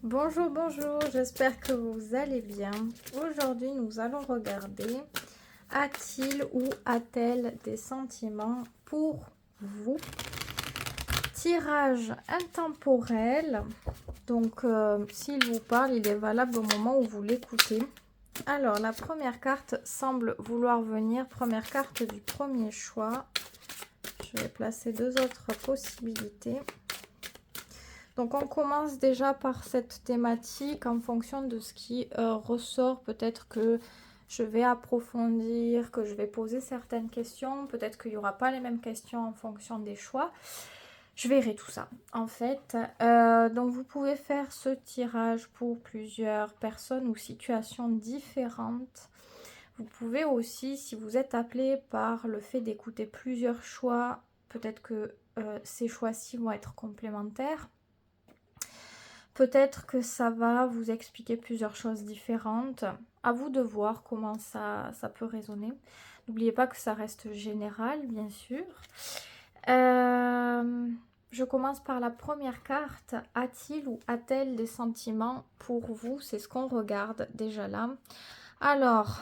Bonjour, bonjour, j'espère que vous allez bien. Aujourd'hui, nous allons regarder a-t-il ou a-t-elle des sentiments pour vous? Tirage intemporel. Donc, s'il vous parle, il est valable au moment où vous l'écoutez. Alors, la première carte semble vouloir venir. Première carte du premier choix. Je vais placer deux autres possibilités. Donc on commence déjà par cette thématique en fonction de ce qui ressort. Peut-être que je vais approfondir, que je vais poser certaines questions. Peut-être qu'il n'y aura pas les mêmes questions en fonction des choix. Je verrai tout ça en fait. Donc vous pouvez faire ce tirage pour plusieurs personnes ou situations différentes. Vous pouvez aussi, si vous êtes appelé par le fait d'écouter plusieurs choix, peut-être que ces choix-ci vont être complémentaires. Peut-être que ça va vous expliquer plusieurs choses différentes. À vous de voir comment ça peut résonner. N'oubliez pas que ça reste général, bien sûr. Je commence par la première carte. A-t-il ou a-t-elle des sentiments pour vous? C'est ce qu'on regarde déjà là. Alors,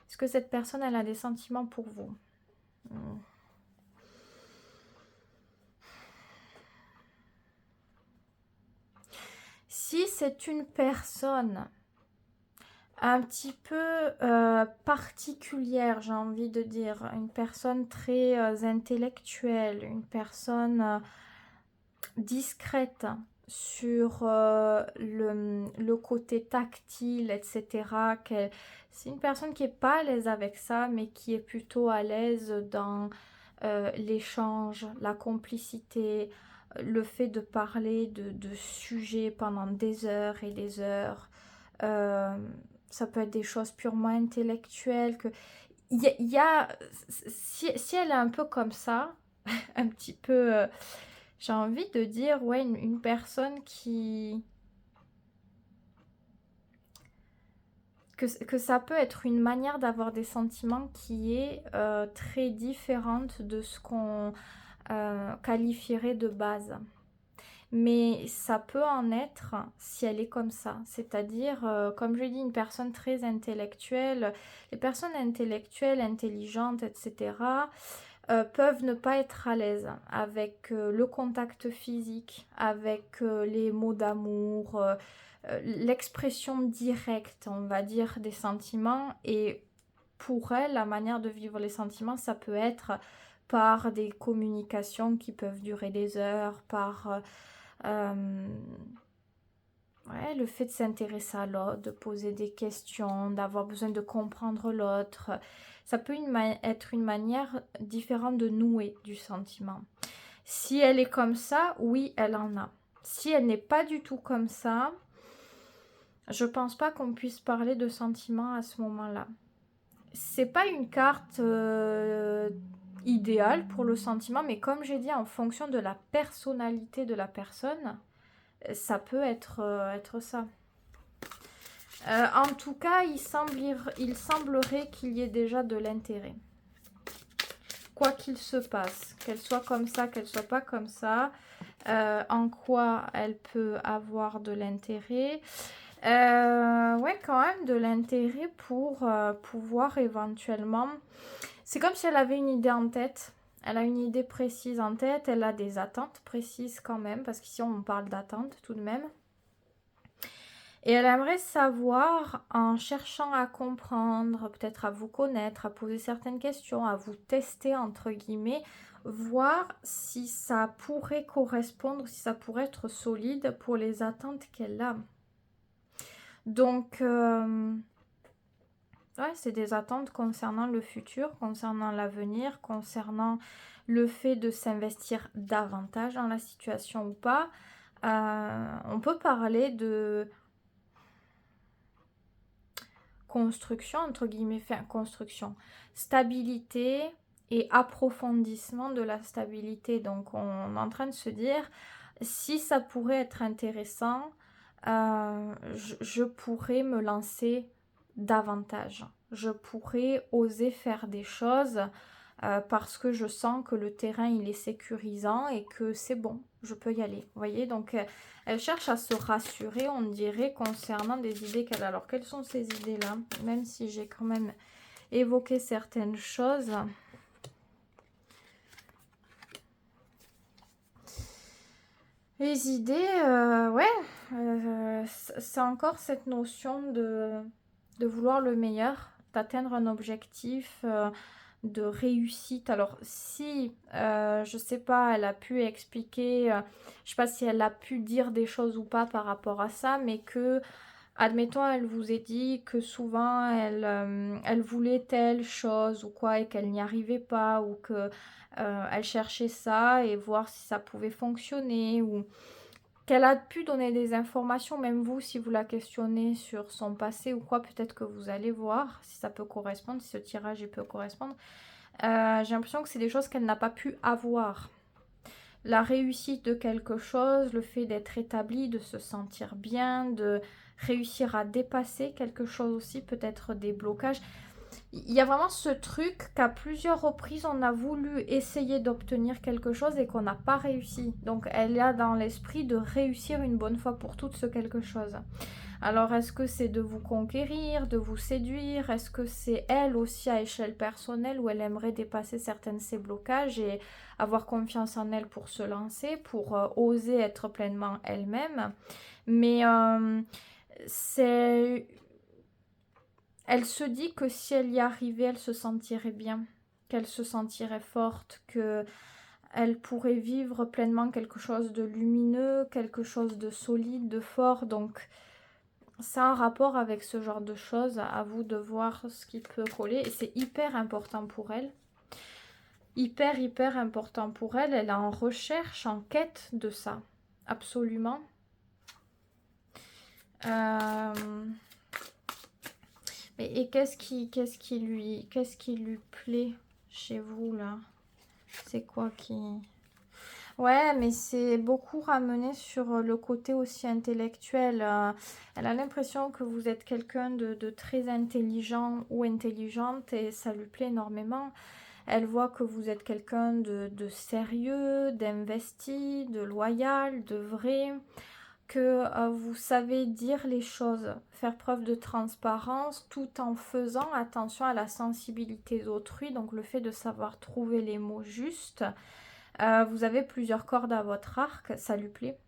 est-ce que cette personne, elle a des sentiments pour vous? Si c'est une personne un petit peu particulière, j'ai envie de dire, une personne très intellectuelle, une personne discrète sur le côté tactile, etc. C'est une personne qui n'est pas à l'aise avec ça, mais qui est plutôt à l'aise dans l'échange, la complicité, le fait de parler de sujets pendant des heures et des heures. Ça peut être des choses purement intellectuelles. Si elle est un peu comme ça, un petit peu, j'ai envie de dire, ouais, une personne que ça peut être une manière d'avoir des sentiments qui est très différente de ce qu'on qualifierait de base. Mais ça peut en être si elle est comme ça. C'est-à-dire, comme je dis, une personne très intellectuelle. Les personnes intellectuelles, intelligentes, etc., peuvent ne pas être à l'aise avec le contact physique, avec les mots d'amour, l'expression directe, on va dire, des sentiments. Et pour elles, la manière de vivre les sentiments, ça peut être par des communications qui peuvent durer des heures, par ouais, le fait de s'intéresser à l'autre, de poser des questions, d'avoir besoin de comprendre l'autre. Ça peut être une manière différente de nouer du sentiment. Si elle est comme ça, oui, elle en a. Si elle n'est pas du tout comme ça, je pense pas qu'on puisse parler de sentiments à ce moment-là. C'est pas une carte idéale pour le sentiment, mais comme j'ai dit, en fonction de la personnalité de la personne, ça peut être ça. En tout cas, il semblerait qu'il y ait déjà de l'intérêt. Quoi qu'il se passe, qu'elle soit comme ça, qu'elle soit pas comme ça, en quoi elle peut avoir de l'intérêt. Ouais, quand même de l'intérêt pour pouvoir éventuellement... C'est comme si elle avait une idée en tête. Elle a une idée précise en tête, elle a des attentes précises quand même, parce qu'ici on parle d'attentes tout de même. Et elle aimerait savoir, en cherchant à comprendre, peut-être à vous connaître, à poser certaines questions, à vous tester entre guillemets, voir si ça pourrait correspondre, si ça pourrait être solide pour les attentes qu'elle a. Donc, ouais, c'est des attentes concernant le futur, concernant l'avenir, concernant le fait de s'investir davantage dans la situation ou pas. On peut parler de construction, entre guillemets, enfin, construction, stabilité et approfondissement de la stabilité. Donc, on est en train de se dire, si ça pourrait être intéressant, je pourrais me lancer davantage. Je pourrais oser faire des choses parce que je sens que le terrain il est sécurisant et que c'est bon, je peux y aller. Vous voyez, donc elle cherche à se rassurer, on dirait, concernant des idées qu'elle a. Alors, quelles sont ces idées-là? Même si j'ai quand même évoqué certaines choses. Les idées, ouais, c'est encore cette notion de vouloir le meilleur, d'atteindre un objectif, de réussite. Alors, si, je sais pas, elle a pu expliquer, je sais pas si elle a pu dire des choses ou pas par rapport à ça, mais que, admettons, elle vous ait dit que souvent, elle voulait telle chose ou quoi et qu'elle n'y arrivait pas ou que elle cherchait ça et voir si ça pouvait fonctionner ou qu'elle a pu donner des informations, même vous, si vous la questionnez sur son passé ou quoi, peut-être que vous allez voir si ça peut correspondre, si ce tirage il peut correspondre. J'ai l'impression que c'est des choses qu'elle n'a pas pu avoir. La réussite de quelque chose, le fait d'être établi, de se sentir bien, de réussir à dépasser quelque chose aussi, peut-être des blocages. Il y a vraiment ce truc qu'à plusieurs reprises, on a voulu essayer d'obtenir quelque chose et qu'on n'a pas réussi. Donc, elle a dans l'esprit de réussir une bonne fois pour toutes ce quelque chose. Alors, est-ce que c'est de vous conquérir, de vous séduire? Est-ce que c'est elle aussi à échelle personnelle où elle aimerait dépasser certains de ses blocages et avoir confiance en elle pour se lancer, pour oser être pleinement elle-même? Mais c'est... Elle se dit que si elle y arrivait, elle se sentirait bien, qu'elle se sentirait forte, que elle pourrait vivre pleinement quelque chose de lumineux, quelque chose de solide, de fort. Donc, c'est un rapport avec ce genre de choses. À vous de voir ce qui peut coller. Et c'est hyper important pour elle. Hyper, hyper important pour elle. Elle est en recherche, en quête de ça. Absolument. Et qu'est-ce qui lui plaît chez vous, là? C'est quoi qui... Ouais, mais c'est beaucoup ramené sur le côté aussi intellectuel. Elle a l'impression que vous êtes quelqu'un de très intelligent ou intelligente et ça lui plaît énormément. Elle voit que vous êtes quelqu'un de sérieux, d'investi, de loyal, de vrai, que vous savez dire les choses, faire preuve de transparence tout en faisant attention à la sensibilité d'autrui, donc le fait de savoir trouver les mots justes. Vous avez plusieurs cordes à votre arc, ça lui plaît.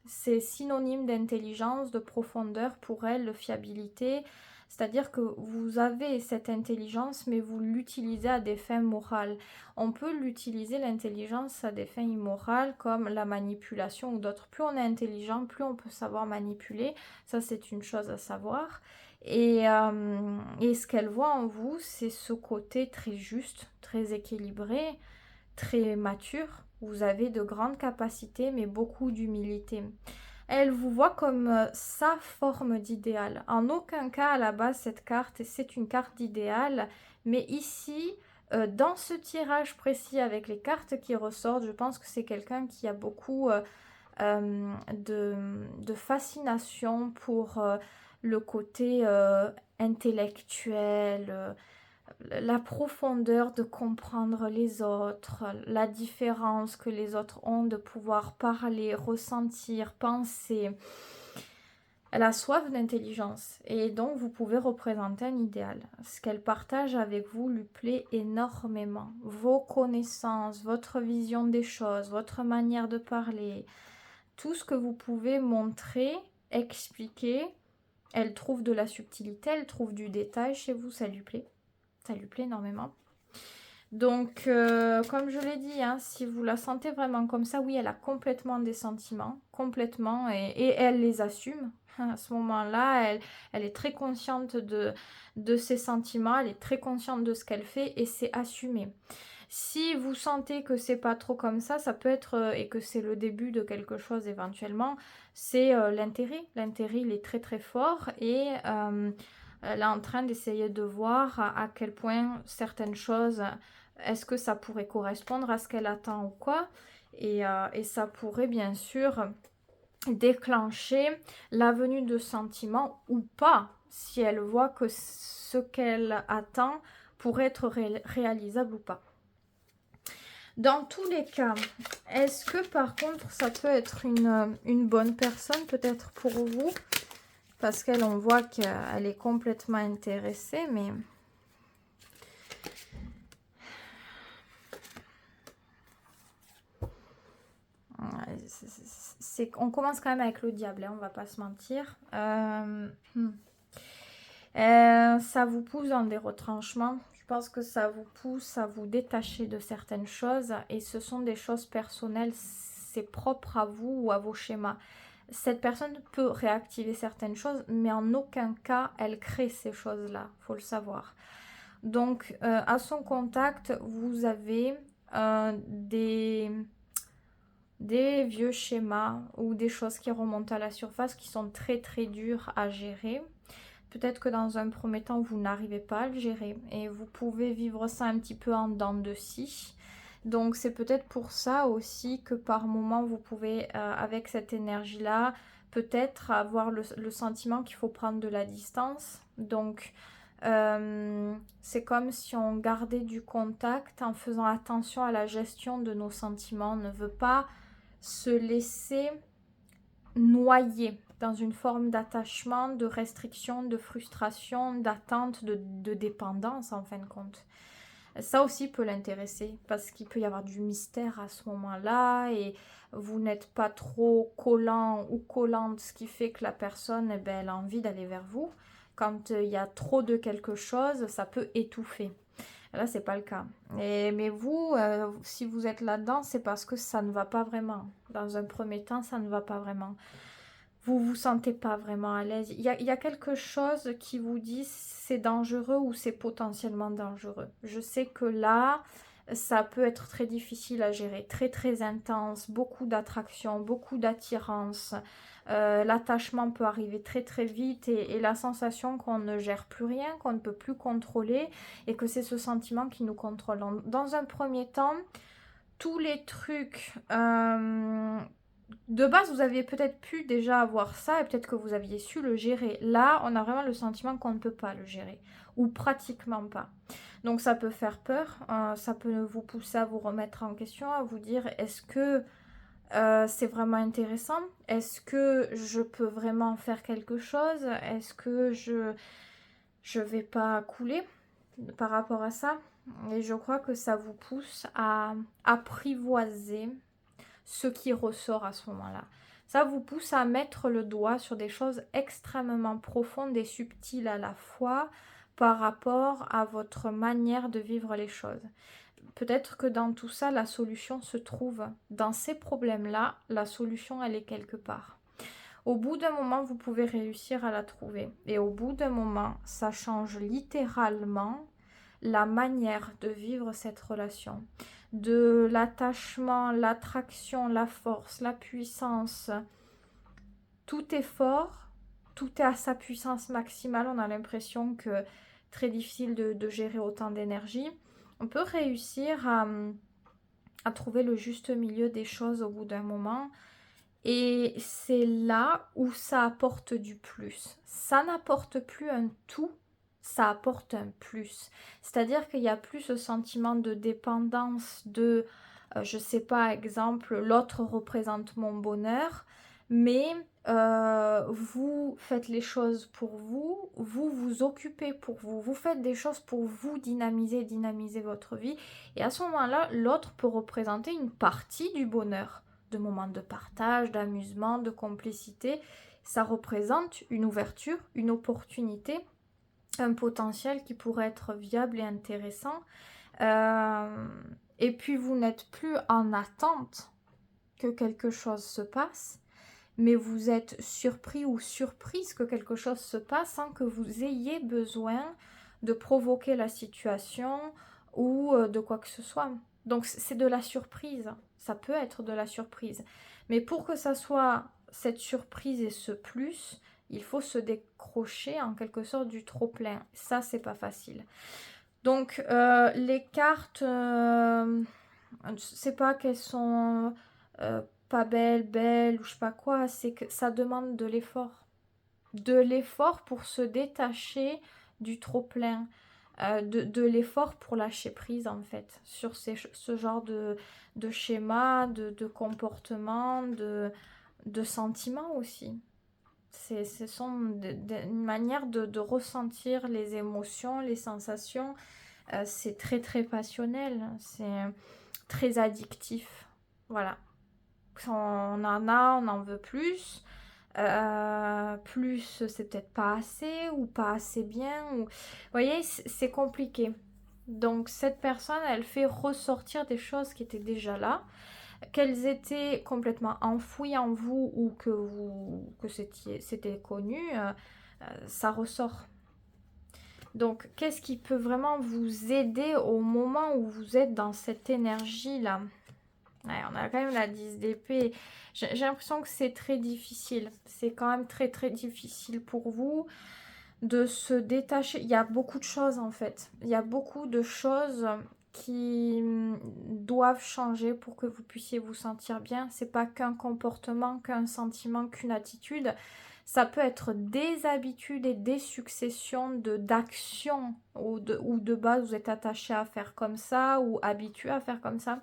C'est synonyme d'intelligence, de profondeur pour elle, de fiabilité. C'est-à-dire que vous avez cette intelligence, mais vous l'utilisez à des fins morales. On peut l'utiliser, l'intelligence, à des fins immorales, comme la manipulation ou d'autres. Plus on est intelligent, plus on peut savoir manipuler. Ça, c'est une chose à savoir. Et ce qu'elle voit en vous, c'est ce côté très juste, très équilibré, très mature. Vous avez de grandes capacités, mais beaucoup d'humilité. Elle vous voit comme sa forme d'idéal. En aucun cas, à la base, cette carte, c'est une carte d'idéal. Mais ici, dans ce tirage précis avec les cartes qui ressortent, je pense que c'est quelqu'un qui a beaucoup de fascination pour le côté intellectuel, la profondeur de comprendre les autres, la différence que les autres ont de pouvoir parler, ressentir, penser. Elle a soif d'intelligence et donc vous pouvez représenter un idéal. Ce qu'elle partage avec vous lui plaît énormément. Vos connaissances, votre vision des choses, votre manière de parler, tout ce que vous pouvez montrer, expliquer, elle trouve de la subtilité, elle trouve du détail chez vous, ça lui plaît. Ça lui plaît énormément. Donc, comme je l'ai dit, hein, si vous la sentez vraiment comme ça, oui, elle a complètement des sentiments, complètement, et elle les assume. À ce moment-là, elle est très consciente de ses sentiments, elle est très consciente de ce qu'elle fait, et c'est assumé. Si vous sentez que c'est pas trop comme ça peut être, et que c'est le début de quelque chose éventuellement, c'est l'intérêt. L'intérêt, il est très très fort, et... elle est en train d'essayer de voir à quel point certaines choses, est-ce que ça pourrait correspondre à ce qu'elle attend ou quoi. Et ça pourrait bien sûr déclencher la venue de sentiments ou pas, si elle voit que ce qu'elle attend pourrait être réalisable ou pas. Dans tous les cas, est-ce que par contre, ça peut être une bonne personne peut-être pour vous? Parce qu'elle, on voit qu'elle est complètement intéressée, mais... On commence quand même avec le diable, hein, on va pas se mentir. Ça vous pousse dans des retranchements. Je pense que ça vous pousse à vous détacher de certaines choses. Et ce sont des choses personnelles, c'est propre à vous ou à vos schémas. Cette personne peut réactiver certaines choses, mais en aucun cas, elle crée ces choses-là. Il faut le savoir. Donc, à son contact, vous avez des vieux schémas ou des choses qui remontent à la surface qui sont très très dures à gérer. Peut-être que dans un premier temps, vous n'arrivez pas à le gérer et vous pouvez vivre ça un petit peu en dents de scie. Donc c'est peut-être pour ça aussi que par moment, vous pouvez, avec cette énergie-là, peut-être avoir le sentiment qu'il faut prendre de la distance. Donc c'est comme si on gardait du contact en faisant attention à la gestion de nos sentiments. On ne veut pas se laisser noyer dans une forme d'attachement, de restriction, de frustration, d'attente, de dépendance en fin de compte. Ça aussi peut l'intéresser parce qu'il peut y avoir du mystère à ce moment-là et vous n'êtes pas trop collant ou collante, ce qui fait que la personne, eh ben, elle a envie d'aller vers vous. Quand il y a trop de quelque chose, ça peut étouffer. Là, c'est pas le cas. Mais vous, si vous êtes là-dedans, c'est parce que ça ne va pas vraiment. Dans un premier temps, ça ne va pas vraiment. Vous vous sentez pas vraiment à l'aise. Il y a quelque chose qui vous dit c'est dangereux ou c'est potentiellement dangereux. Je sais que là, ça peut être très difficile à gérer, très très intense, beaucoup d'attraction, beaucoup d'attirance. L'attachement peut arriver très très vite et la sensation qu'on ne gère plus rien, qu'on ne peut plus contrôler et que c'est ce sentiment qui nous contrôle. Dans un premier temps, tous les trucs de base, vous aviez peut-être pu déjà avoir ça et peut-être que vous aviez su le gérer. Là, on a vraiment le sentiment qu'on ne peut pas le gérer ou pratiquement pas. Donc ça peut faire peur, ça peut vous pousser à vous remettre en question, à vous dire est-ce que c'est vraiment intéressant? Est-ce que je peux vraiment faire quelque chose? Est-ce que je vais pas couler par rapport à ça? Et je crois que ça vous pousse à apprivoiser ce qui ressort à ce moment-là. Ça vous pousse à mettre le doigt sur des choses extrêmement profondes et subtiles à la fois par rapport à votre manière de vivre les choses. Peut-être que dans tout ça, la solution se trouve. Dans ces problèmes-là, la solution, elle est quelque part. Au bout d'un moment, vous pouvez réussir à la trouver. Et au bout d'un moment, ça change littéralement la manière de vivre cette relation. De l'attachement, l'attraction, la force, la puissance. Tout est fort, tout est à sa puissance maximale. On a l'impression que très difficile de gérer autant d'énergie. On peut réussir à trouver le juste milieu des choses au bout d'un moment. Et c'est là où ça apporte du plus. Ça n'apporte plus un tout, ça apporte un plus. C'est-à-dire qu'il n'y a plus ce sentiment de dépendance de, je sais pas, exemple, l'autre représente mon bonheur, mais vous faites les choses pour vous, vous vous occupez pour vous, vous faites des choses pour vous dynamiser votre vie. Et à ce moment-là, l'autre peut représenter une partie du bonheur, de moments de partage, d'amusement, de complicité. Ça représente une ouverture, une opportunité, un potentiel qui pourrait être viable et intéressant. Et puis vous n'êtes plus en attente que quelque chose se passe, mais vous êtes surpris ou surprise que quelque chose se passe sans que vous ayez besoin de provoquer la situation ou de quoi que ce soit. Donc c'est de la surprise, ça peut être de la surprise. Mais pour que ça soit cette surprise et ce plus, il faut se décrocher en quelque sorte du trop-plein. Ça, c'est pas facile. Donc les cartes, je sais pas qu'elles sont pas belles ou je sais pas quoi, c'est que ça demande de l'effort. De l'effort pour se détacher du trop-plein. de l'effort pour lâcher prise en fait sur ce genre de schéma, de comportement, de sentiments aussi. Ce sont une manière de ressentir les émotions, les sensations. C'est très très passionnel, c'est très addictif. Voilà. On en a, on en veut plus. Plus c'est peut-être pas assez ou pas assez bien. Ou... Vous voyez, c'est compliqué. Donc cette personne, elle fait ressortir des choses qui étaient déjà là, qu'elles étaient complètement enfouies en vous ou que c'était connu, ça ressort. Donc qu'est-ce qui peut vraiment vous aider au moment où vous êtes dans cette énergie-là? Ouais, on a quand même la 10 d'épée. J'ai l'impression que c'est très difficile. C'est quand même très très difficile pour vous de se détacher. Il y a beaucoup de choses en fait. Il y a beaucoup de choses qui doivent changer pour que vous puissiez vous sentir bien. C'est pas qu'un comportement, qu'un sentiment, qu'une attitude. Ça peut être des habitudes et des successions d'actions ou de base vous êtes attaché à faire comme ça ou habitué à faire comme ça.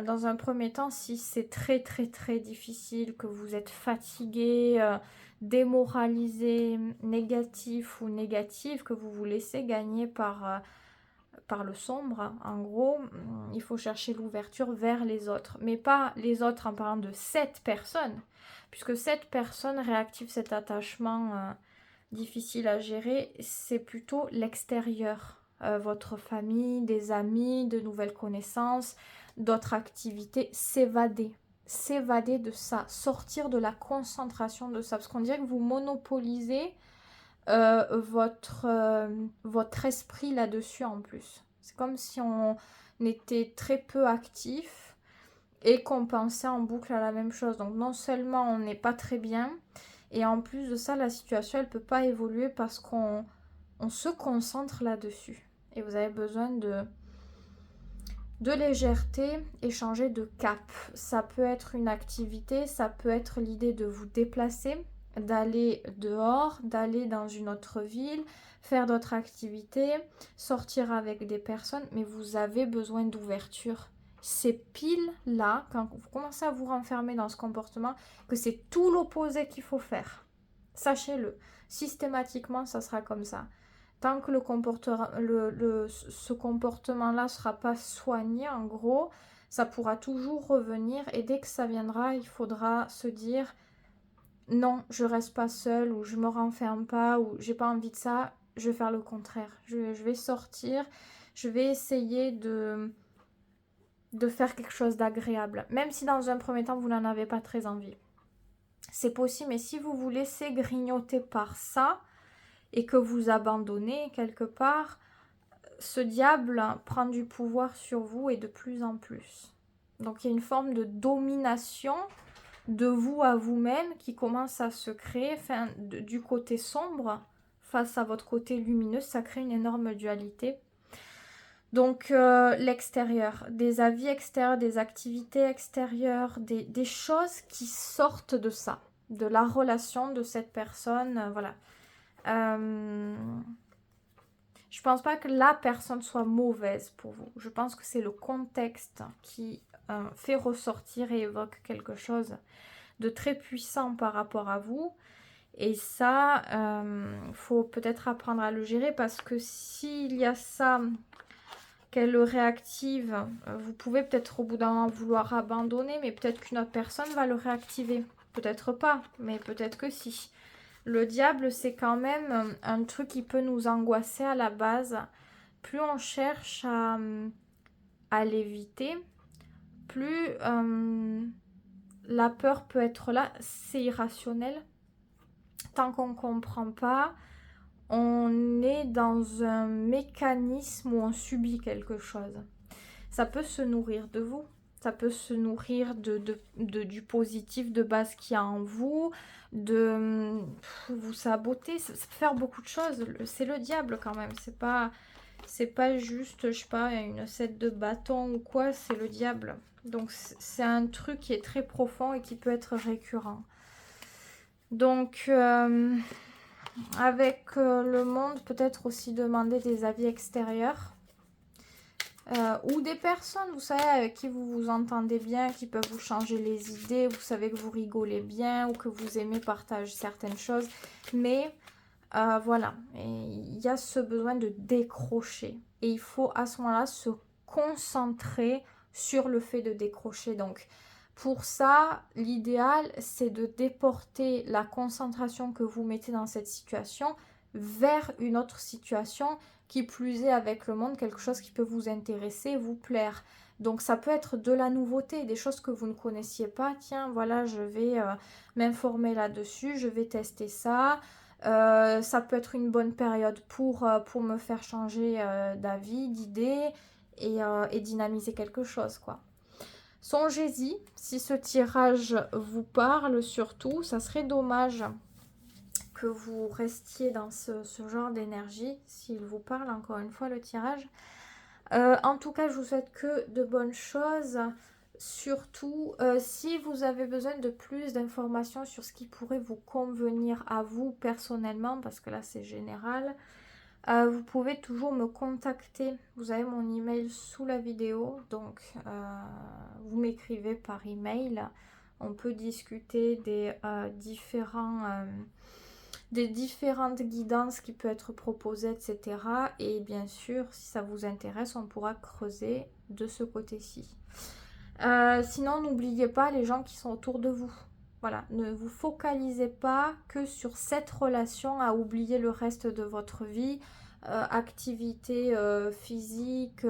Dans un premier temps, si c'est très très très difficile, que vous êtes fatigué, démoralisé, négatif ou négative, que vous vous laissez gagner par le sombre, en gros, il faut chercher l'ouverture vers les autres. Mais pas les autres en parlant de cette personne, puisque cette personne réactive cet attachement difficile à gérer, c'est plutôt l'extérieur. Votre famille, des amis, de nouvelles connaissances, d'autres activités, s'évader de ça, sortir de la concentration de ça, parce qu'on dirait que vous monopolisez votre esprit là-dessus en plus. C'est comme si on était très peu actif et qu'on pensait en boucle à la même chose. Donc non seulement on n'est pas très bien, et en plus de ça, la situation elle peut pas évoluer parce qu'on se concentre là-dessus. Et vous avez besoin de légèreté et changer de cap. Ça peut être une activité, ça peut être l'idée de vous déplacer, d'aller dehors, d'aller dans une autre ville, faire d'autres activités, sortir avec des personnes, mais vous avez besoin d'ouverture. C'est pile là, quand vous commencez à vous renfermer dans ce comportement, que c'est tout l'opposé qu'il faut faire. Sachez-le, systématiquement, ça sera comme ça. Tant que ce comportement-là ne sera pas soigné, en gros, ça pourra toujours revenir. Et dès que ça viendra, il faudra se dire non, je reste pas seule, ou je me renferme pas, ou j'ai pas envie de ça. Je vais faire le contraire. Je vais sortir, je vais essayer de faire quelque chose d'agréable. Même si dans un premier temps, vous n'en avez pas très envie. C'est possible, mais si vous vous laissez grignoter par ça, et que vous abandonnez quelque part, ce diable prend du pouvoir sur vous et de plus en plus. Donc il y a une forme de domination de vous à vous-même qui commence à se créer, du côté sombre face à votre côté lumineux, ça crée une énorme dualité. Donc l'extérieur, des avis extérieurs, des activités extérieures, des choses qui sortent de ça, de la relation de cette personne, voilà. Je pense pas que la personne soit mauvaise pour vous. Je pense que c'est le contexte qui fait ressortir et évoque quelque chose de très puissant par rapport à vous. Et ça, faut peut-être apprendre à le gérer parce que s'il y a ça, qu'elle le réactive, vous pouvez peut-être au bout d'un moment vouloir abandonner, mais peut-être qu'une autre personne va le réactiver. Peut-être pas, mais peut-être que si. Le diable, c'est quand même un truc qui peut nous angoisser à la base. Plus on cherche à l'éviter, plus la peur peut être là. C'est irrationnel. Tant qu'on ne comprend pas, on est dans un mécanisme où on subit quelque chose. Ça peut se nourrir de vous. Ça peut se nourrir du positif de base qu'il y a en vous, de vous saboter, ça peut faire beaucoup de choses. C'est le diable quand même, c'est pas juste, je sais pas, une set de bâton ou quoi, c'est le diable. Donc c'est un truc qui est très profond et qui peut être récurrent. Donc avec le monde, peut-être aussi demander des avis extérieurs. Ou des personnes, vous savez, avec qui vous vous entendez bien, qui peuvent vous changer les idées, vous savez que vous rigolez bien ou que vous aimez partager certaines choses. Mais voilà, il y a ce besoin de décrocher. Et il faut à ce moment-là se concentrer sur le fait de décrocher. Donc, pour ça, l'idéal, c'est de déporter la concentration que vous mettez dans cette situation vers une autre situation, qui plus est avec le monde, quelque chose qui peut vous intéresser, vous plaire. Donc ça peut être de la nouveauté, des choses que vous ne connaissiez pas. Tiens, voilà, je vais m'informer là-dessus, je vais tester ça. Ça peut être une bonne période pour me faire changer d'avis, d'idée et dynamiser quelque chose, quoi. Songez-y, si ce tirage vous parle surtout, ça serait dommage que vous restiez dans ce genre d'énergie, s'il vous parle, encore une fois, le tirage. En tout cas, je vous souhaite que de bonnes choses. Surtout, si vous avez besoin de plus d'informations sur ce qui pourrait vous convenir à vous personnellement, parce que là, c'est général, vous pouvez toujours me contacter. Vous avez mon email sous la vidéo, donc vous m'écrivez par email. On peut discuter des différentes guidances qui peuvent être proposées, etc. Et bien sûr, si ça vous intéresse, on pourra creuser de ce côté-ci. Sinon, n'oubliez pas les gens qui sont autour de vous. Voilà, ne vous focalisez pas que sur cette relation à oublier le reste de votre vie, activité physique,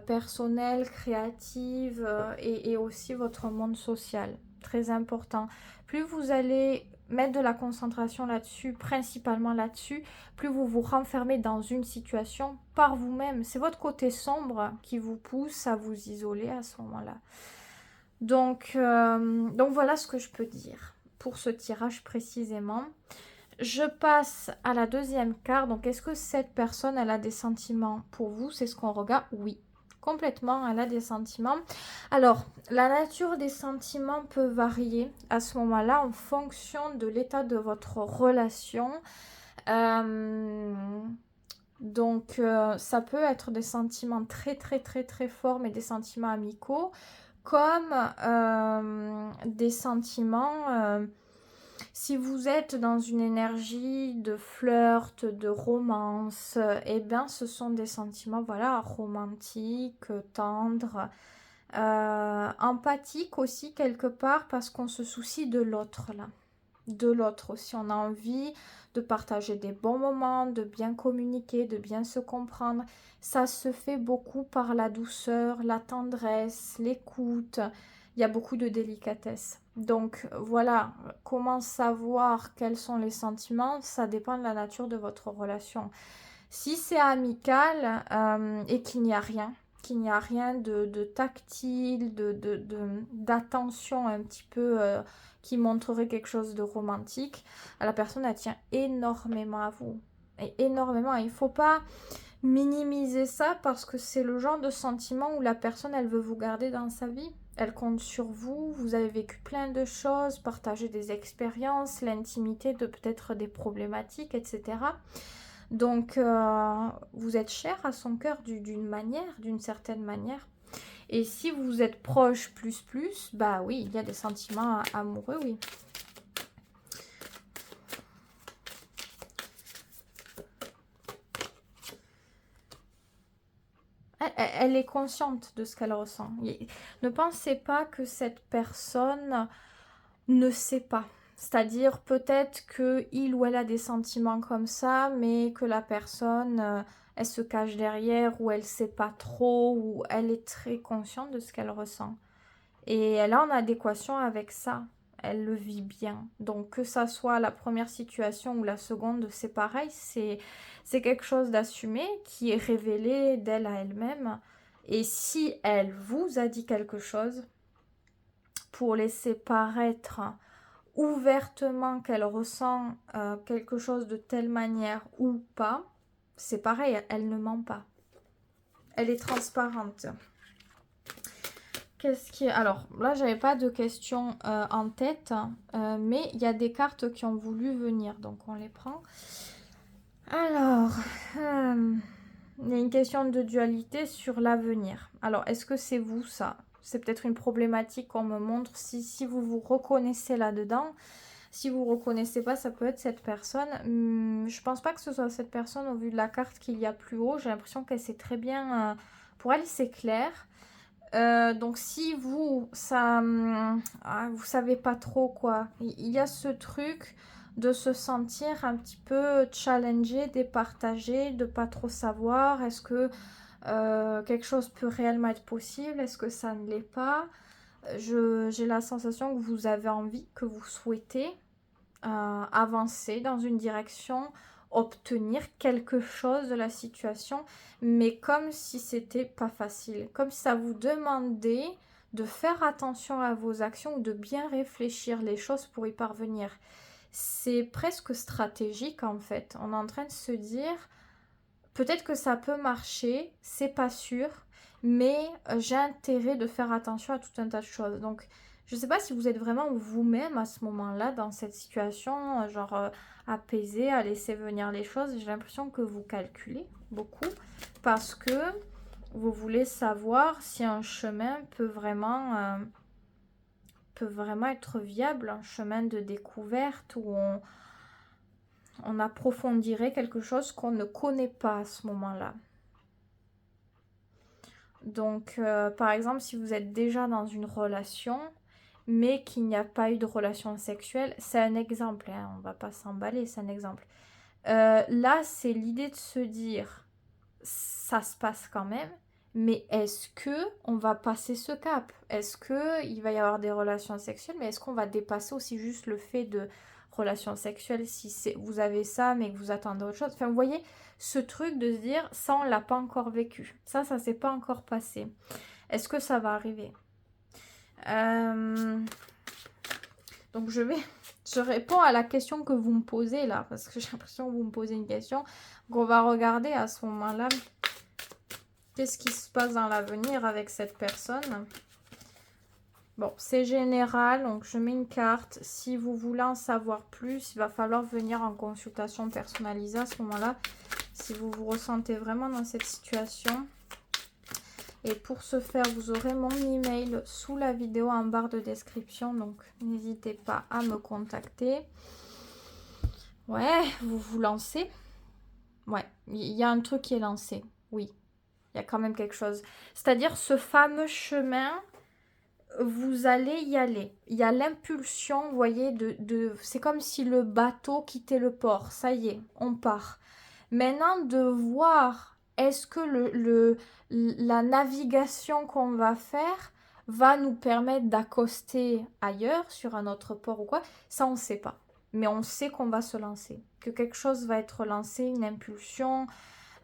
personnelle, créative et aussi votre monde social. Très important. Plus vous allez mettre de la concentration là-dessus, principalement là-dessus, plus vous vous renfermez dans une situation par vous-même. C'est votre côté sombre qui vous pousse à vous isoler à ce moment-là. Donc voilà ce que je peux dire pour ce tirage précisément. Je passe à la deuxième carte. Donc, est-ce que cette personne, elle a des sentiments pour vous? C'est ce qu'on regarde. Oui, complètement, elle a des sentiments. Alors, la nature des sentiments peut varier à ce moment-là en fonction de l'état de votre relation. Donc, ça peut être des sentiments très, très, très, très forts, mais des sentiments amicaux, comme des sentiments... si vous êtes dans une énergie de flirt, de romance, eh bien ce sont des sentiments, voilà, romantiques, tendres, empathiques aussi quelque part, parce qu'on se soucie de l'autre là. De l'autre aussi, on a envie de partager des bons moments, de bien communiquer, de bien se comprendre. Ça se fait beaucoup par la douceur, la tendresse, l'écoute. Il y a beaucoup de délicatesse. Donc voilà, comment savoir quels sont les sentiments? Ça dépend de la nature de votre relation. Si c'est amical et qu'il n'y a rien, de tactile, d'attention un petit peu qui montrerait quelque chose de romantique, la personne elle tient énormément à vous. Et énormément. Il ne faut pas minimiser ça parce que c'est le genre de sentiment où la personne elle veut vous garder dans sa vie. Elle compte sur vous, vous avez vécu plein de choses, partagé des expériences, l'intimité de peut-être des problématiques, etc. Donc, vous êtes cher à son cœur d'une certaine manière. Et si vous êtes proche plus, bah oui, il y a des sentiments amoureux, oui. Elle est consciente de ce qu'elle ressent. Ne pensez pas que cette personne ne sait pas. C'est-à-dire peut-être qu'il ou elle a des sentiments comme ça, mais que la personne, elle se cache derrière, ou elle ne sait pas trop, ou elle est très consciente de ce qu'elle ressent. Et elle est en adéquation avec ça. Elle le vit bien. Donc que ça soit la première situation ou la seconde, c'est pareil. C'est quelque chose d'assumé qui est révélé d'elle à elle-même. Et si elle vous a dit quelque chose, pour laisser paraître ouvertement qu'elle ressent quelque chose de telle manière ou pas, c'est pareil, elle ne ment pas. Elle est transparente. Qu'est-ce qui est... Alors, là, j'avais pas de questions en tête, mais il y a des cartes qui ont voulu venir, donc on les prend. Alors, il y a une question de dualité sur l'avenir. Alors, est-ce que c'est vous, ça? C'est peut-être une problématique qu'on me montre. Si vous vous reconnaissez là-dedans, si vous ne reconnaissez pas, ça peut être cette personne. Je pense pas que ce soit cette personne au vu de la carte qu'il y a plus haut. J'ai l'impression qu'elle sait très bien... pour elle, c'est clair. Donc si vous, vous savez pas trop quoi, il y a ce truc de se sentir un petit peu challengé, départagé, de pas trop savoir, est-ce que quelque chose peut réellement être possible, est-ce que ça ne l'est pas. J'ai la sensation que vous avez envie, que vous souhaitez avancer dans une direction, obtenir quelque chose de la situation, mais comme si c'était pas facile, comme si ça vous demandait de faire attention à vos actions ou de bien réfléchir les choses pour y parvenir. C'est presque stratégique en fait. On est en train de se dire, peut-être que ça peut marcher, c'est pas sûr, mais j'ai intérêt de faire attention à tout un tas de choses. Donc, je ne sais pas si vous êtes vraiment vous-même à ce moment-là, dans cette situation, genre apaisé, à laisser venir les choses. J'ai l'impression que vous calculez beaucoup parce que vous voulez savoir si un chemin peut vraiment être viable, un chemin de découverte où on approfondirait quelque chose qu'on ne connaît pas à ce moment-là. Donc, par exemple, si vous êtes déjà dans une relation, mais qu'il n'y a pas eu de relation sexuelle, c'est un exemple, hein, on va pas s'emballer, c'est un exemple. Là, c'est l'idée de se dire, ça se passe quand même, mais est-ce que on va passer ce cap? Est-ce que il va y avoir des relations sexuelles, mais est-ce qu'on va dépasser aussi juste le fait de relations sexuelles si vous avez ça, mais que vous attendez autre chose? Enfin, vous voyez, ce truc de se dire, ça, on l'a pas encore vécu. Ça s'est pas encore passé. Est-ce que ça va arriver? Donc je réponds à la question que vous me posez là, parce que j'ai l'impression que vous me posez une question. Donc on va regarder à ce moment-là, qu'est-ce qui se passe dans l'avenir avec cette personne. Bon, c'est général, donc je mets une carte. Si vous voulez en savoir plus, il va falloir venir en consultation personnalisée à ce moment-là, si vous vous ressentez vraiment dans cette situation. Et pour ce faire, vous aurez mon email sous la vidéo en barre de description. Donc, n'hésitez pas à me contacter. Ouais, vous vous lancez. Ouais, il y a un truc qui est lancé. Oui, il y a quand même quelque chose. C'est-à-dire ce fameux chemin, vous allez y aller. Il y a l'impulsion, vous voyez, c'est comme si le bateau quittait le port. Ça y est, on part. Maintenant, de voir... Est-ce que la navigation qu'on va faire va nous permettre d'accoster ailleurs, sur un autre port ou quoi? Ça, on ne sait pas. Mais on sait qu'on va se lancer, que quelque chose va être lancé, une impulsion,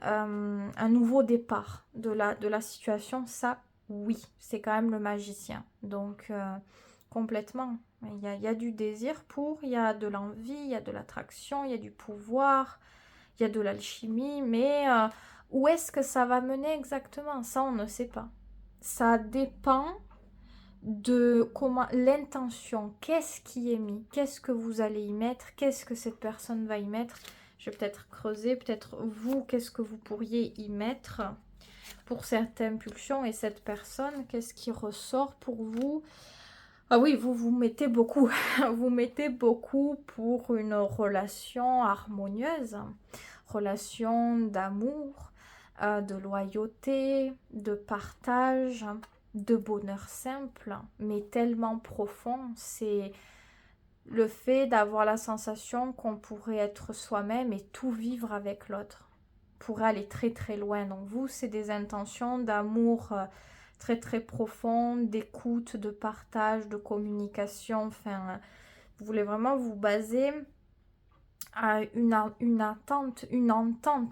un nouveau départ de la situation. Ça, oui, c'est quand même le magicien. Donc, complètement. Il y a du désir il y a de l'envie, il y a de l'attraction, il y a du pouvoir, il y a de l'alchimie, mais... où est-ce que ça va mener exactement? Ça, on ne sait pas. Ça dépend de comment l'intention, qu'est-ce qui est mis, qu'est-ce que vous allez y mettre, qu'est-ce que cette personne va y mettre. Je vais peut-être creuser, peut-être vous, qu'est-ce que vous pourriez y mettre pour cette impulsion et cette personne, qu'est-ce qui ressort pour vous? Ah oui, vous mettez beaucoup, vous mettez beaucoup pour une relation harmonieuse, relation d'amour, de loyauté, de partage, de bonheur simple, mais tellement profond. C'est le fait d'avoir la sensation qu'on pourrait être soi-même et tout vivre avec l'autre, pourrait aller très très loin. Donc vous, c'est des intentions d'amour très très profondes, d'écoute, de partage, de communication. Enfin, vous voulez vraiment vous baser à une entente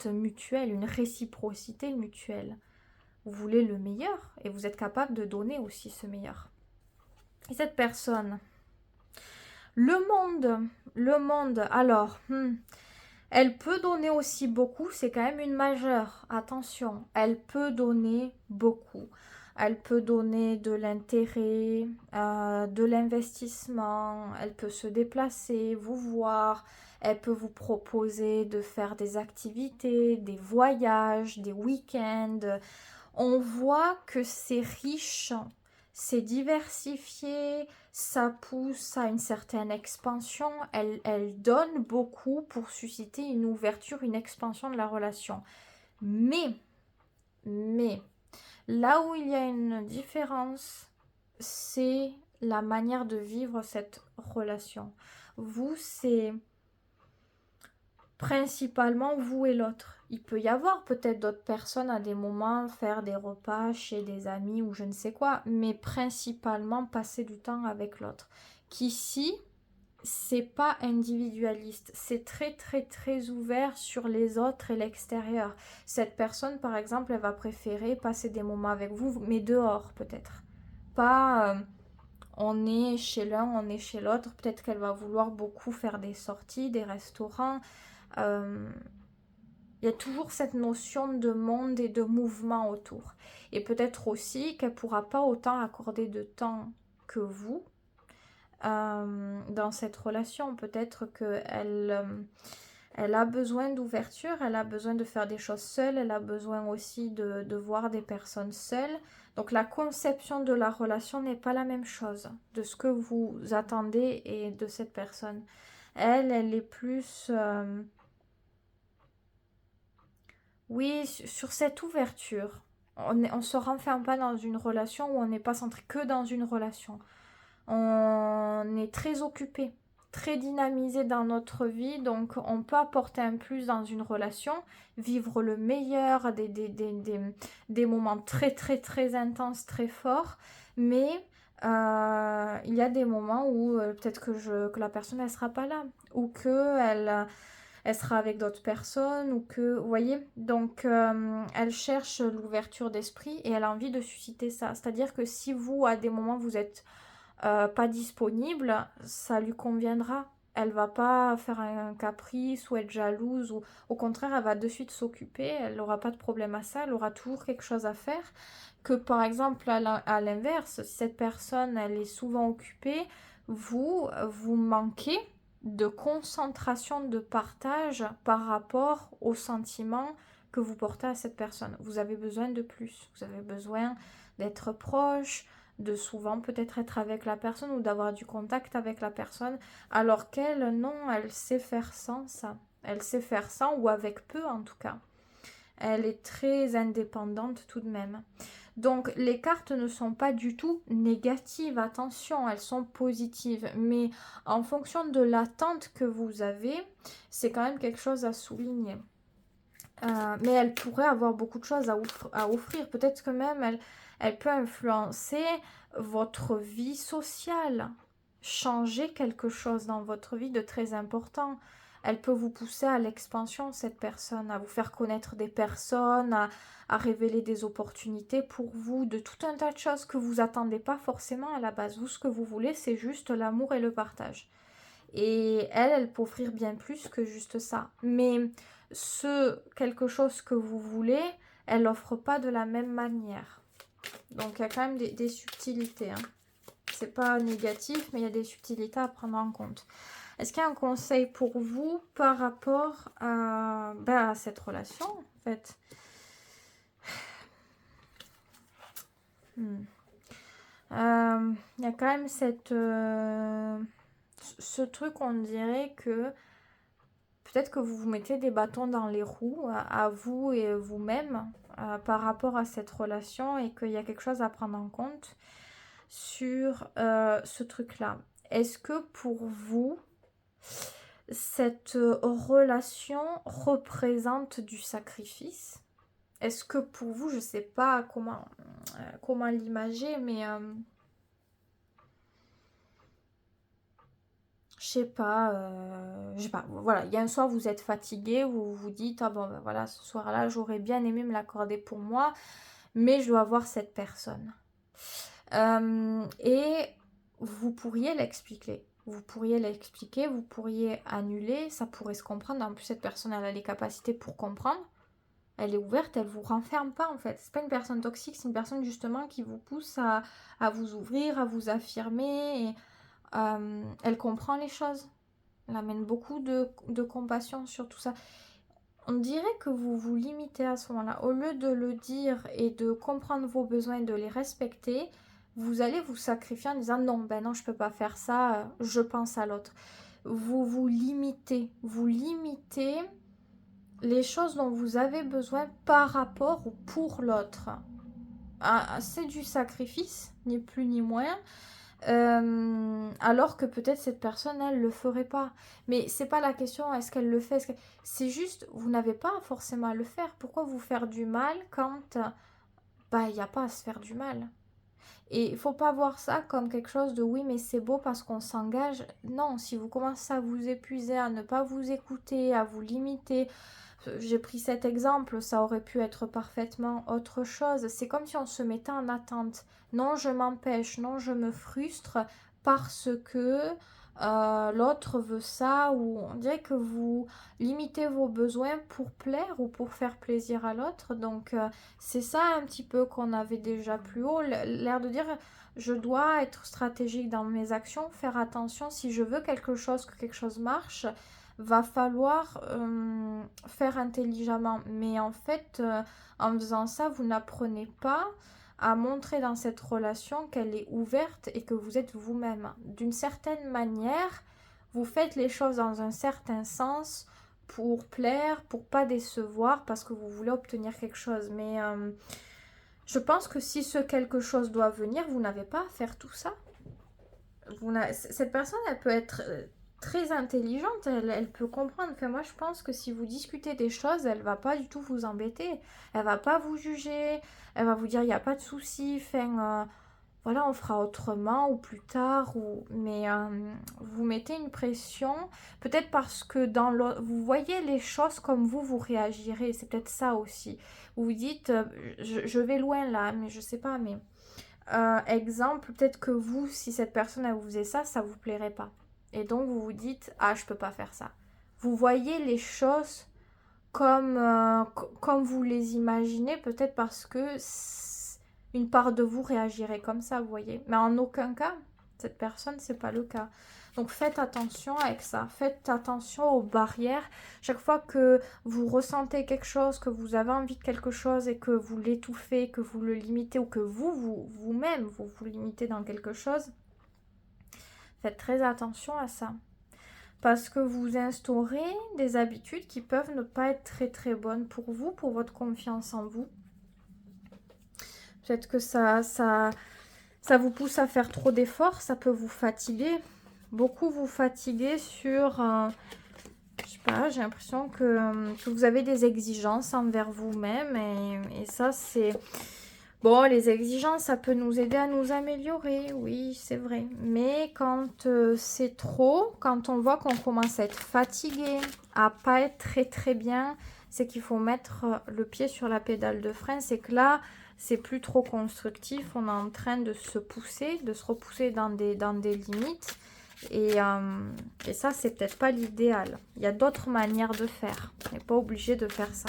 mutuelle, une réciprocité mutuelle. Vous voulez le meilleur et vous êtes capable de donner aussi ce meilleur. Et cette personne, le monde, alors, elle peut donner aussi beaucoup, c'est quand même une majeure, attention, elle peut donner beaucoup. Elle peut donner de l'intérêt, de l'investissement, elle peut se déplacer, vous voir, elle peut vous proposer de faire des activités, des voyages, des week-ends. On voit que c'est riche, c'est diversifié, ça pousse à une certaine expansion, elle donne beaucoup pour susciter une ouverture, une expansion de la relation. Mais, là où il y a une différence, c'est la manière de vivre cette relation. Vous, c'est principalement vous et l'autre. Il peut y avoir peut-être d'autres personnes à des moments, faire des repas chez des amis ou je ne sais quoi, mais principalement passer du temps avec l'autre. Qu'ici, c'est pas individualiste, c'est très très très ouvert sur les autres et l'extérieur. Cette personne, par exemple, elle va préférer passer des moments avec vous, mais dehors peut-être. Pas on est chez l'un, on est chez l'autre. Peut-être qu'elle va vouloir beaucoup faire des sorties, des restaurants. Il y a toujours cette notion de monde et de mouvement autour. Et peut-être aussi qu'elle ne pourra pas autant accorder de temps que vous dans cette relation. Peut-être qu'elle a besoin d'ouverture, elle a besoin de faire des choses seule, elle a besoin aussi de voir des personnes seules. Donc la conception de la relation n'est pas la même chose de ce que vous attendez et de cette personne. Elle est plus... oui, sur cette ouverture. On se renferme pas dans une relation où on n'est pas centré que dans une relation. On est très occupé, très dynamisé dans notre vie, donc on peut apporter un plus dans une relation, vivre le meilleur, des moments très très très intenses, très forts, mais il y a des moments où peut-être que la personne elle sera pas là, ou que elle sera avec d'autres personnes, ou que, vous voyez, donc elle cherche l'ouverture d'esprit et elle a envie de susciter ça. C'est-à-dire que si vous, à des moments, vous êtes pas disponible, ça lui conviendra. Elle va pas faire un caprice ou être jalouse, ou au contraire, elle va de suite s'occuper, elle n'aura pas de problème à ça, elle aura toujours quelque chose à faire. Que par exemple, à l'inverse, si cette personne, elle est souvent occupée, vous manquez de concentration, de partage par rapport aux sentiments que vous portez à cette personne. Vous avez besoin de plus, vous avez besoin d'être proche, de souvent peut-être être avec la personne ou d'avoir du contact avec la personne, alors qu'elle, non, elle sait faire sans ça. Elle sait faire sans, ou avec peu en tout cas. Elle est très indépendante tout de même. Donc les cartes ne sont pas du tout négatives, attention, elles sont positives. Mais en fonction de l'attente que vous avez, c'est quand même quelque chose à souligner. Mais elle pourrait avoir beaucoup de choses à offrir. Peut-être que même elle peut influencer votre vie sociale, changer quelque chose dans votre vie de très important. Elle peut vous pousser à l'expansion, cette personne, à vous faire connaître des personnes, à révéler des opportunités pour vous, de tout un tas de choses que vous attendez pas forcément à la base. Vous, ce que vous voulez, c'est juste l'amour et le partage. Et elle peut offrir bien plus que juste ça. Mais quelque chose que vous voulez, elle n'offre pas de la même manière. Donc il y a quand même des subtilités. Hein. C'est pas négatif, mais il y a des subtilités à prendre en compte. Est-ce qu'il y a un conseil pour vous par rapport à cette relation, en fait? Il y a quand même ce truc, on dirait que peut-être que vous vous mettez des bâtons dans les roues à vous et vous-même par rapport à cette relation, et qu'il y a quelque chose à prendre en compte sur ce truc-là. Est-ce que pour vous, cette relation représente du sacrifice? Est-ce que pour vous, je ne sais pas comment l'imager, mais je sais pas, voilà, il y a un soir vous êtes fatigué, vous vous dites, ah bon ben voilà, ce soir-là j'aurais bien aimé me l'accorder pour moi, mais je dois voir cette personne. Et vous pourriez l'expliquer. Vous pourriez annuler, ça pourrait se comprendre. En plus, cette personne, elle a les capacités pour comprendre. Elle est ouverte, elle vous renferme pas en fait. C'est pas une personne toxique, c'est une personne justement qui vous pousse à vous ouvrir, à vous affirmer. Et, elle comprend les choses. Elle amène beaucoup de compassion sur tout ça. On dirait que vous vous limitez à ce moment-là. Au lieu de le dire et de comprendre vos besoins et de les respecter, vous allez vous sacrifier en disant non, ben non, je peux pas faire ça, je pense à l'autre. Vous limitez les choses dont vous avez besoin par rapport ou pour l'autre. C'est du sacrifice, ni plus ni moins. Alors que peut-être cette personne, elle le ferait pas. Mais c'est pas la question, est-ce qu'elle le fait, c'est juste, vous n'avez pas forcément à le faire. Pourquoi vous faire du mal quand il n'y a pas à se faire du mal? Et il faut pas voir ça comme quelque chose de oui, mais c'est beau parce qu'on s'engage. Non, si vous commencez à vous épuiser, à ne pas vous écouter, à vous limiter, j'ai pris cet exemple, ça aurait pu être parfaitement autre chose. C'est comme si on se mettait en attente. Non, je m'empêche, non, je me frustre parce que l'autre veut ça, ou on dirait que vous limitez vos besoins pour plaire ou pour faire plaisir à l'autre. Donc c'est ça un petit peu qu'on avait déjà plus haut, l'air de dire je dois être stratégique dans mes actions, faire attention si je veux quelque chose, que quelque chose marche, va falloir faire intelligemment. Mais en fait, en faisant ça, vous n'apprenez pas à montrer dans cette relation qu'elle est ouverte et que vous êtes vous-même. D'une certaine manière, vous faites les choses dans un certain sens pour plaire, pour pas décevoir, parce que vous voulez obtenir quelque chose. Mais je pense que si ce quelque chose doit venir, vous n'avez pas à faire tout ça. Cette personne, elle peut être très intelligente, elle peut comprendre. Enfin, moi, je pense que si vous discutez des choses, elle va pas du tout vous embêter. Elle va pas vous juger. Elle va vous dire, il n'y a pas de souci. Enfin, voilà, on fera autrement ou plus tard. Mais vous mettez une pression. Peut-être parce que vous voyez les choses comme vous réagirez. C'est peut-être ça aussi. Vous vous dites, je vais loin là, mais je sais pas, mais... exemple, peut-être que vous, si cette personne elle vous faisait ça, ça vous plairait pas. Et donc vous vous dites, ah, je peux pas faire ça. Vous voyez les choses comme vous les imaginez, peut-être parce que une part de vous réagirait comme ça, vous voyez. Mais en aucun cas, cette personne, c'est pas le cas. Donc faites attention avec ça. Faites attention aux barrières. Chaque fois que vous ressentez quelque chose, que vous avez envie de quelque chose et que vous l'étouffez, que vous le limitez ou que vous-même, vous limitez dans quelque chose, faites très attention à ça. Parce que vous instaurez des habitudes qui peuvent ne pas être très très bonnes pour vous, pour votre confiance en vous. Peut-être que ça vous pousse à faire trop d'efforts, ça peut vous fatiguer. Beaucoup vous fatiguer sur... je sais pas, j'ai l'impression que vous avez des exigences envers vous-même. Et ça, c'est... Bon, les exigences, ça peut nous aider à nous améliorer, oui, c'est vrai. Mais quand c'est trop, quand on voit qu'on commence à être fatigué, à pas être très très bien, c'est qu'il faut mettre le pied sur la pédale de frein. C'est que là, c'est plus trop constructif. On est en train de se pousser, de se repousser dans des limites. Et ça, c'est peut-être pas l'idéal. Il y a d'autres manières de faire. On n'est pas obligé de faire ça.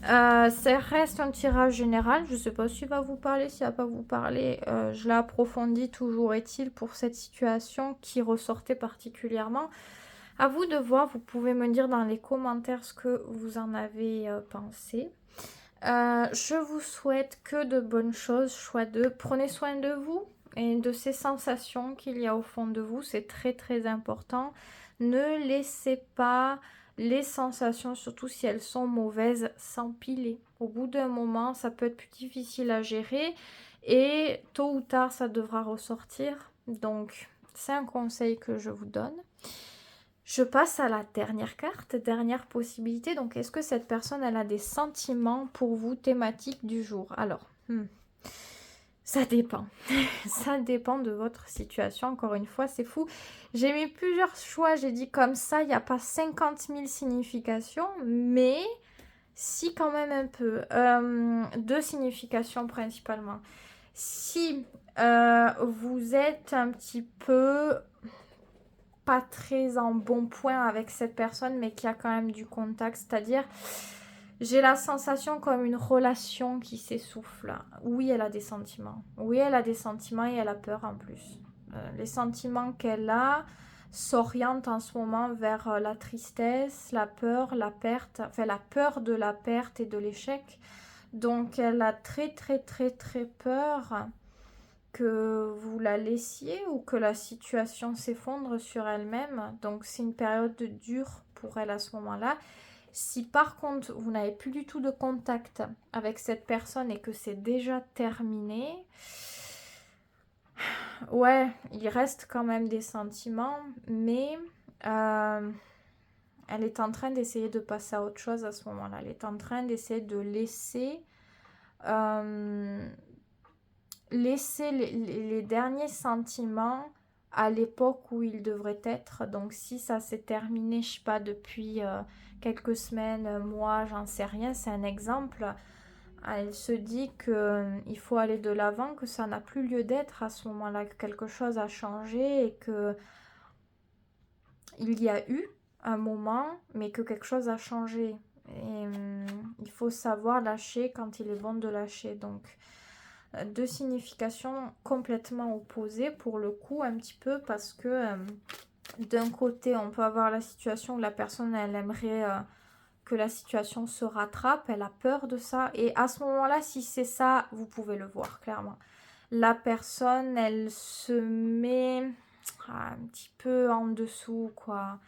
Ça reste un tirage général. Je ne sais pas s'il va vous parler, s'il ne va pas vous parler. Je l'ai approfondi, toujours est-il, pour cette situation qui ressortait particulièrement. À vous de voir. Vous pouvez me dire dans les commentaires ce que vous en avez pensé. Je vous souhaite que de bonnes choses. Choix 2. Prenez soin de vous et de ces sensations qu'il y a au fond de vous. C'est très très important. Ne laissez pas les sensations, surtout si elles sont mauvaises, s'empiler. Au bout d'un moment, ça peut être plus difficile à gérer et tôt ou tard, ça devra ressortir. Donc, c'est un conseil que je vous donne. Je passe à la dernière carte, dernière possibilité. Donc, est-ce que cette personne, elle a des sentiments pour vous thématiques du jour? Alors, ça dépend. Ça dépend de votre situation. Encore une fois, c'est fou. J'ai mis plusieurs choix. J'ai dit comme ça, il n'y a pas 50 000 significations. Mais si quand même un peu. Deux significations principalement. Si vous êtes un petit peu pas très en bon point avec cette personne, mais qui a quand même du contact. C'est-à-dire... J'ai la sensation comme une relation qui s'essouffle. Oui, elle a des sentiments. Oui, elle a des sentiments et elle a peur en plus. Les sentiments qu'elle a s'orientent en ce moment vers la tristesse, la peur, la perte, enfin la peur de la perte et de l'échec. Donc elle a très très très très peur que vous la laissiez ou que la situation s'effondre sur elle-même. Donc c'est une période dure pour elle à ce moment-là. Si par contre vous n'avez plus du tout de contact avec cette personne et que c'est déjà terminé, ouais, il reste quand même des sentiments, mais elle est en train d'essayer de passer à autre chose à ce moment-là. Elle est en train d'essayer de laisser les derniers sentiments à l'époque où ils devraient être. Donc si ça s'est terminé, je sais pas, depuis quelques semaines, mois, j'en sais rien, c'est un exemple. Elle se dit qu'il faut aller de l'avant, que ça n'a plus lieu d'être à ce moment-là, que quelque chose a changé et que il y a eu un moment, mais que quelque chose a changé. Et il faut savoir lâcher quand il est bon de lâcher. Donc deux significations complètement opposées pour le coup un petit peu parce que d'un côté on peut avoir la situation où la personne elle aimerait que la situation se rattrape, elle a peur de ça et à ce moment-là si c'est ça vous pouvez le voir clairement. La personne elle se met un petit peu en dessous quoi.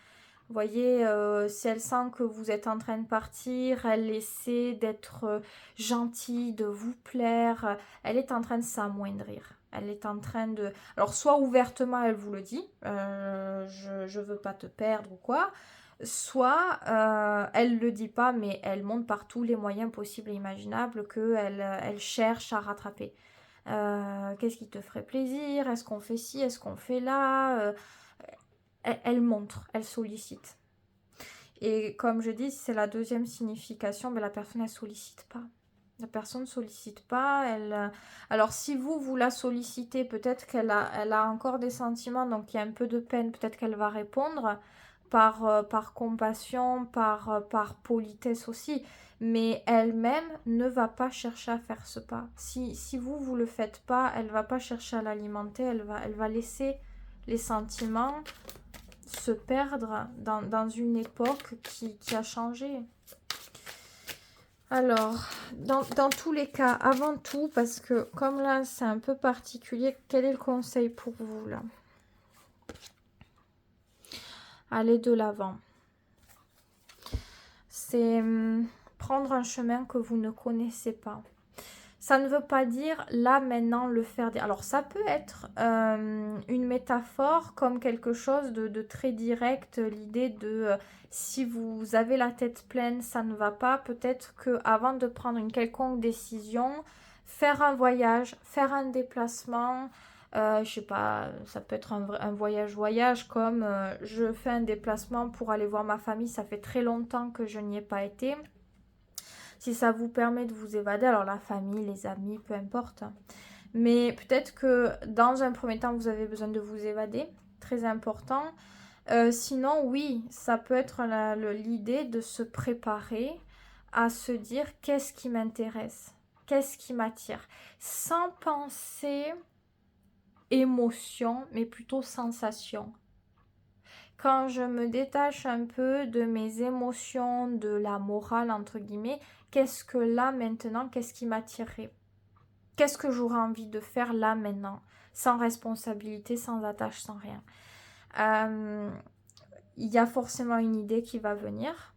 Vous voyez, si elle sent que vous êtes en train de partir, elle essaie d'être gentille, de vous plaire. Elle est en train de s'amoindrir. Elle est en train de... Alors, soit ouvertement, elle vous le dit, je veux pas te perdre ou quoi. Soit, elle le dit pas, mais elle montre par tous les moyens possibles et imaginables qu'elle cherche à rattraper. Qu'est-ce qui te ferait plaisir? Est-ce qu'on fait ci? Est-ce qu'on fait là? Elle montre, elle sollicite. Et comme je dis, c'est la deuxième signification, mais la personne, elle sollicite pas. La personne ne sollicite pas. Alors, si vous la sollicitez, peut-être qu'elle a encore des sentiments, donc il y a un peu de peine, peut-être qu'elle va répondre par compassion, par politesse aussi. Mais elle-même ne va pas chercher à faire ce pas. Si vous le faites pas, elle va pas chercher à l'alimenter, elle va laisser les sentiments se perdre dans une époque qui a changé. Alors, dans tous les cas, avant tout, parce que comme là c'est un peu particulier, quel est le conseil pour vous là? Allez de l'avant. C'est prendre un chemin que vous ne connaissez pas. Ça ne veut pas dire là maintenant le faire. Alors ça peut être une métaphore comme quelque chose de très direct. L'idée de si vous avez la tête pleine, ça ne va pas. Peut-être que avant de prendre une quelconque décision, faire un voyage, faire un déplacement. Je sais pas, ça peut être un voyage comme je fais un déplacement pour aller voir ma famille. Ça fait très longtemps que je n'y ai pas été. Si ça vous permet de vous évader, alors la famille, les amis, peu importe. Mais peut-être que dans un premier temps, vous avez besoin de vous évader. Très important. Sinon, oui, ça peut être l'idée de se préparer à se dire qu'est-ce qui m'intéresse, qu'est-ce qui m'attire. Sans penser émotion, mais plutôt sensation. Quand je me détache un peu de mes émotions, de la morale, entre guillemets, qu'est-ce que là maintenant, qu'est-ce qui m'attirerait? Qu'est-ce que j'aurais envie de faire là maintenant? Sans responsabilité, sans attache, sans rien. Il y a forcément une idée qui va venir.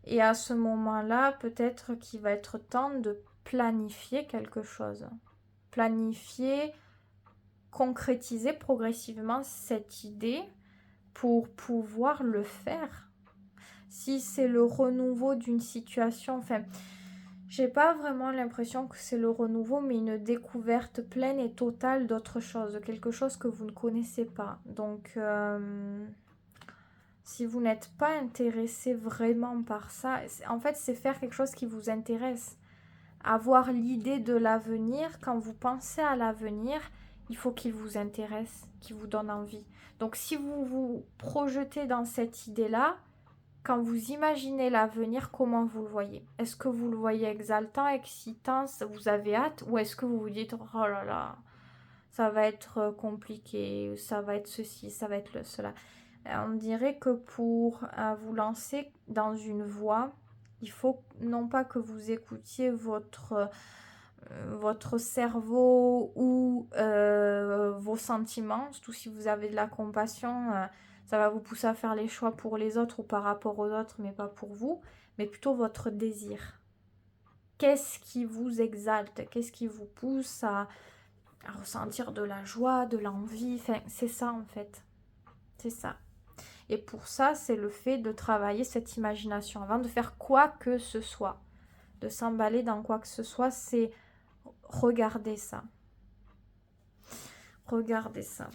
Et à ce moment-là, peut-être qu'il va être temps de planifier quelque chose. Planifier, concrétiser progressivement cette idée pour pouvoir le faire. Si c'est le renouveau d'une situation, enfin, j'ai pas vraiment l'impression que c'est le renouveau, mais une découverte pleine et totale d'autre chose, de quelque chose que vous ne connaissez pas. Donc, si vous n'êtes pas intéressé vraiment par ça, en fait, c'est faire quelque chose qui vous intéresse. Avoir l'idée de l'avenir, quand vous pensez à l'avenir, il faut qu'il vous intéresse, qu'il vous donne envie. Donc si vous vous projetez dans cette idée-là, quand vous imaginez l'avenir, comment vous le voyez? Est-ce que vous le voyez exaltant, excitant, vous avez hâte? Ou est-ce que vous vous dites, oh là là, ça va être compliqué, ça va être ceci, ça va être cela. On dirait que pour vous lancer dans une voie, il faut non pas que vous écoutiez votre cerveau ou vos sentiments, surtout si vous avez de la compassion, ça va vous pousser à faire les choix pour les autres ou par rapport aux autres, mais pas pour vous, mais plutôt votre désir. Qu'est-ce qui vous exalte? Qu'est-ce qui vous pousse à ressentir de la joie, de l'envie? Enfin, c'est ça en fait. C'est ça. Et pour ça, c'est le fait de travailler cette imagination. Avant de faire quoi que ce soit, de s'emballer dans quoi que ce soit, c'est regarder ça. Regardez ça.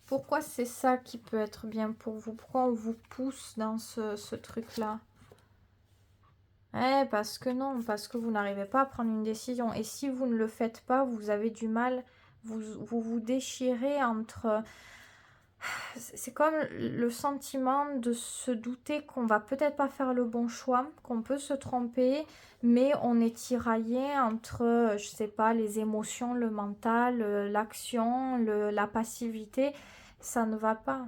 Pourquoi c'est ça qui peut être bien pour vous? Pourquoi on vous pousse dans ce truc-là? Parce que non, parce que vous n'arrivez pas à prendre une décision. Et si vous ne le faites pas, vous avez du mal, vous déchirez entre... C'est comme le sentiment de se douter qu'on va peut-être pas faire le bon choix, qu'on peut se tromper, mais on est tiraillé entre, je sais pas, les émotions, le mental, l'action, la passivité. Ça ne va pas.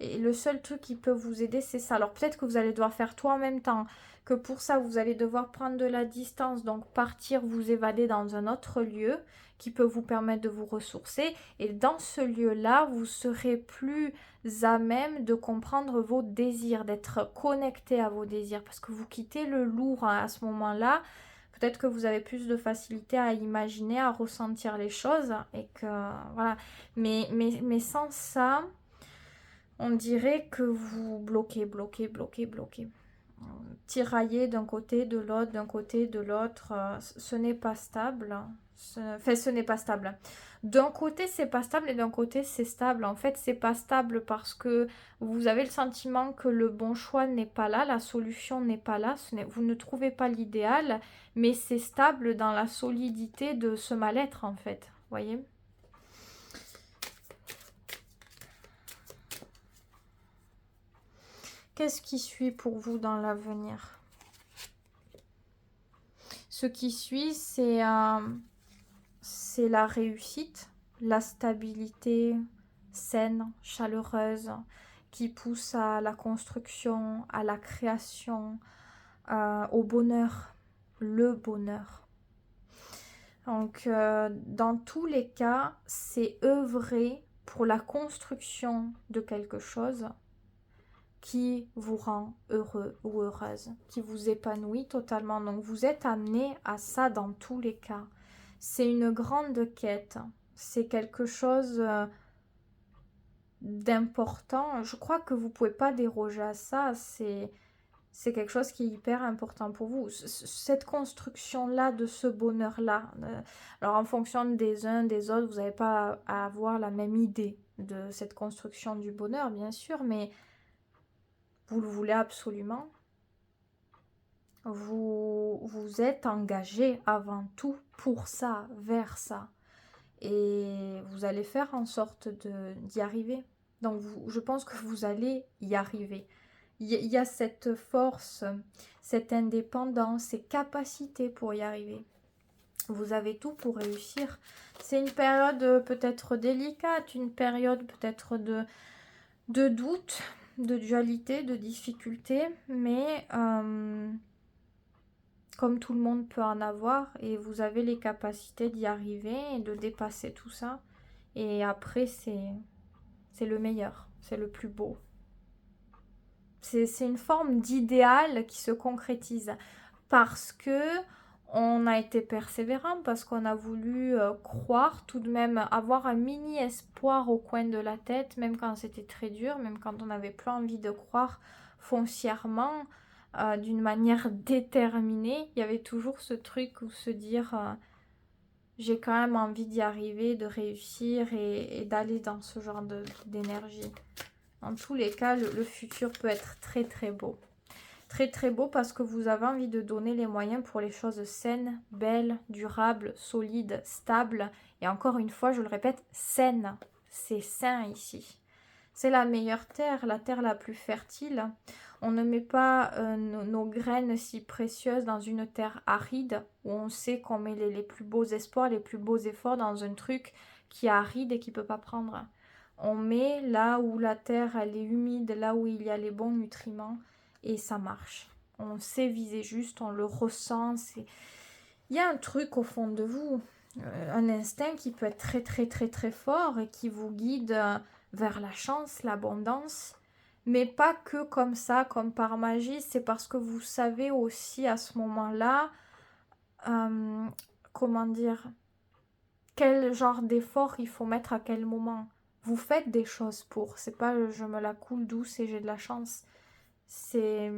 Et le seul truc qui peut vous aider, c'est ça. Alors peut-être que vous allez devoir faire tout en même temps, que pour ça, vous allez devoir prendre de la distance, donc partir, vous évader dans un autre lieu qui peut vous permettre de vous ressourcer. Et dans ce lieu-là, vous serez plus à même de comprendre vos désirs, d'être connecté à vos désirs. Parce que vous quittez le lourd à ce moment-là. Peut-être que vous avez plus de facilité à imaginer, à ressentir les choses. Et que, voilà. Mais sans ça... On dirait que vous bloquez. Tiraillez d'un côté, de l'autre, d'un côté, de l'autre. Ce n'est pas stable. Ce n'est pas stable. D'un côté, c'est pas stable et d'un côté, c'est stable. En fait, c'est pas stable parce que vous avez le sentiment que le bon choix n'est pas là, la solution n'est pas là, vous ne trouvez pas l'idéal, mais c'est stable dans la solidité de ce mal-être, en fait. Voyez ? Qu'est-ce qui suit pour vous dans l'avenir? Ce qui suit, c'est la réussite, la stabilité saine, chaleureuse, qui pousse à la construction, à la création, au bonheur, le bonheur. Donc, dans tous les cas, c'est œuvrer pour la construction de quelque chose qui vous rend heureux ou heureuse, qui vous épanouit totalement. Donc vous êtes amené à ça dans tous les cas. C'est une grande quête, c'est quelque chose d'important. Je crois que vous ne pouvez pas déroger à ça, c'est quelque chose qui est hyper important pour vous. Cette construction-là, de ce bonheur-là, alors en fonction des uns, des autres, vous n'avez pas à avoir la même idée de cette construction du bonheur, bien sûr, mais vous le voulez absolument. Vous êtes engagé avant tout pour ça, vers ça. Et vous allez faire en sorte d'y arriver. Donc je pense que vous allez y arriver. Il y a cette force, cette indépendance, ces capacités pour y arriver. Vous avez tout pour réussir. C'est une période peut-être délicate, une période peut-être de doute, de dualité, de difficulté, mais comme tout le monde peut en avoir, et vous avez les capacités d'y arriver et de dépasser tout ça. Et après, c'est le meilleur, c'est le plus beau. C'est une forme d'idéal qui se concrétise parce que on a été persévérant, parce qu'on a voulu croire, tout de même avoir un mini espoir au coin de la tête, même quand c'était très dur, même quand on n'avait plus envie de croire foncièrement, d'une manière déterminée. Il y avait toujours ce truc où se dire j'ai quand même envie d'y arriver, de réussir et d'aller dans ce genre d'énergie. En tous les cas, le futur peut être très très beau. Très très beau parce que vous avez envie de donner les moyens pour les choses saines, belles, durables, solides, stables. Et encore une fois, je le répète, saines. c'est sain ici. C'est la meilleure terre, la terre la plus fertile. On ne met pas nos graines si précieuses dans une terre aride où on sait qu'on met les plus beaux espoirs, les plus beaux efforts dans un truc qui est aride et qui ne peut pas prendre. On met là où la terre elle est humide, là où il y a les bons nutriments et ça marche. On sait viser juste, on le ressent. Il y a un truc au fond de vous, un instinct qui peut être très très très très fort et qui vous guide vers la chance, l'abondance. Mais pas que comme ça, comme par magie, c'est parce que vous savez aussi à ce moment-là, comment dire, quel genre d'effort il faut mettre à quel moment. Vous faites des choses pour, c'est pas je me la coule douce et j'ai de la chance. C'est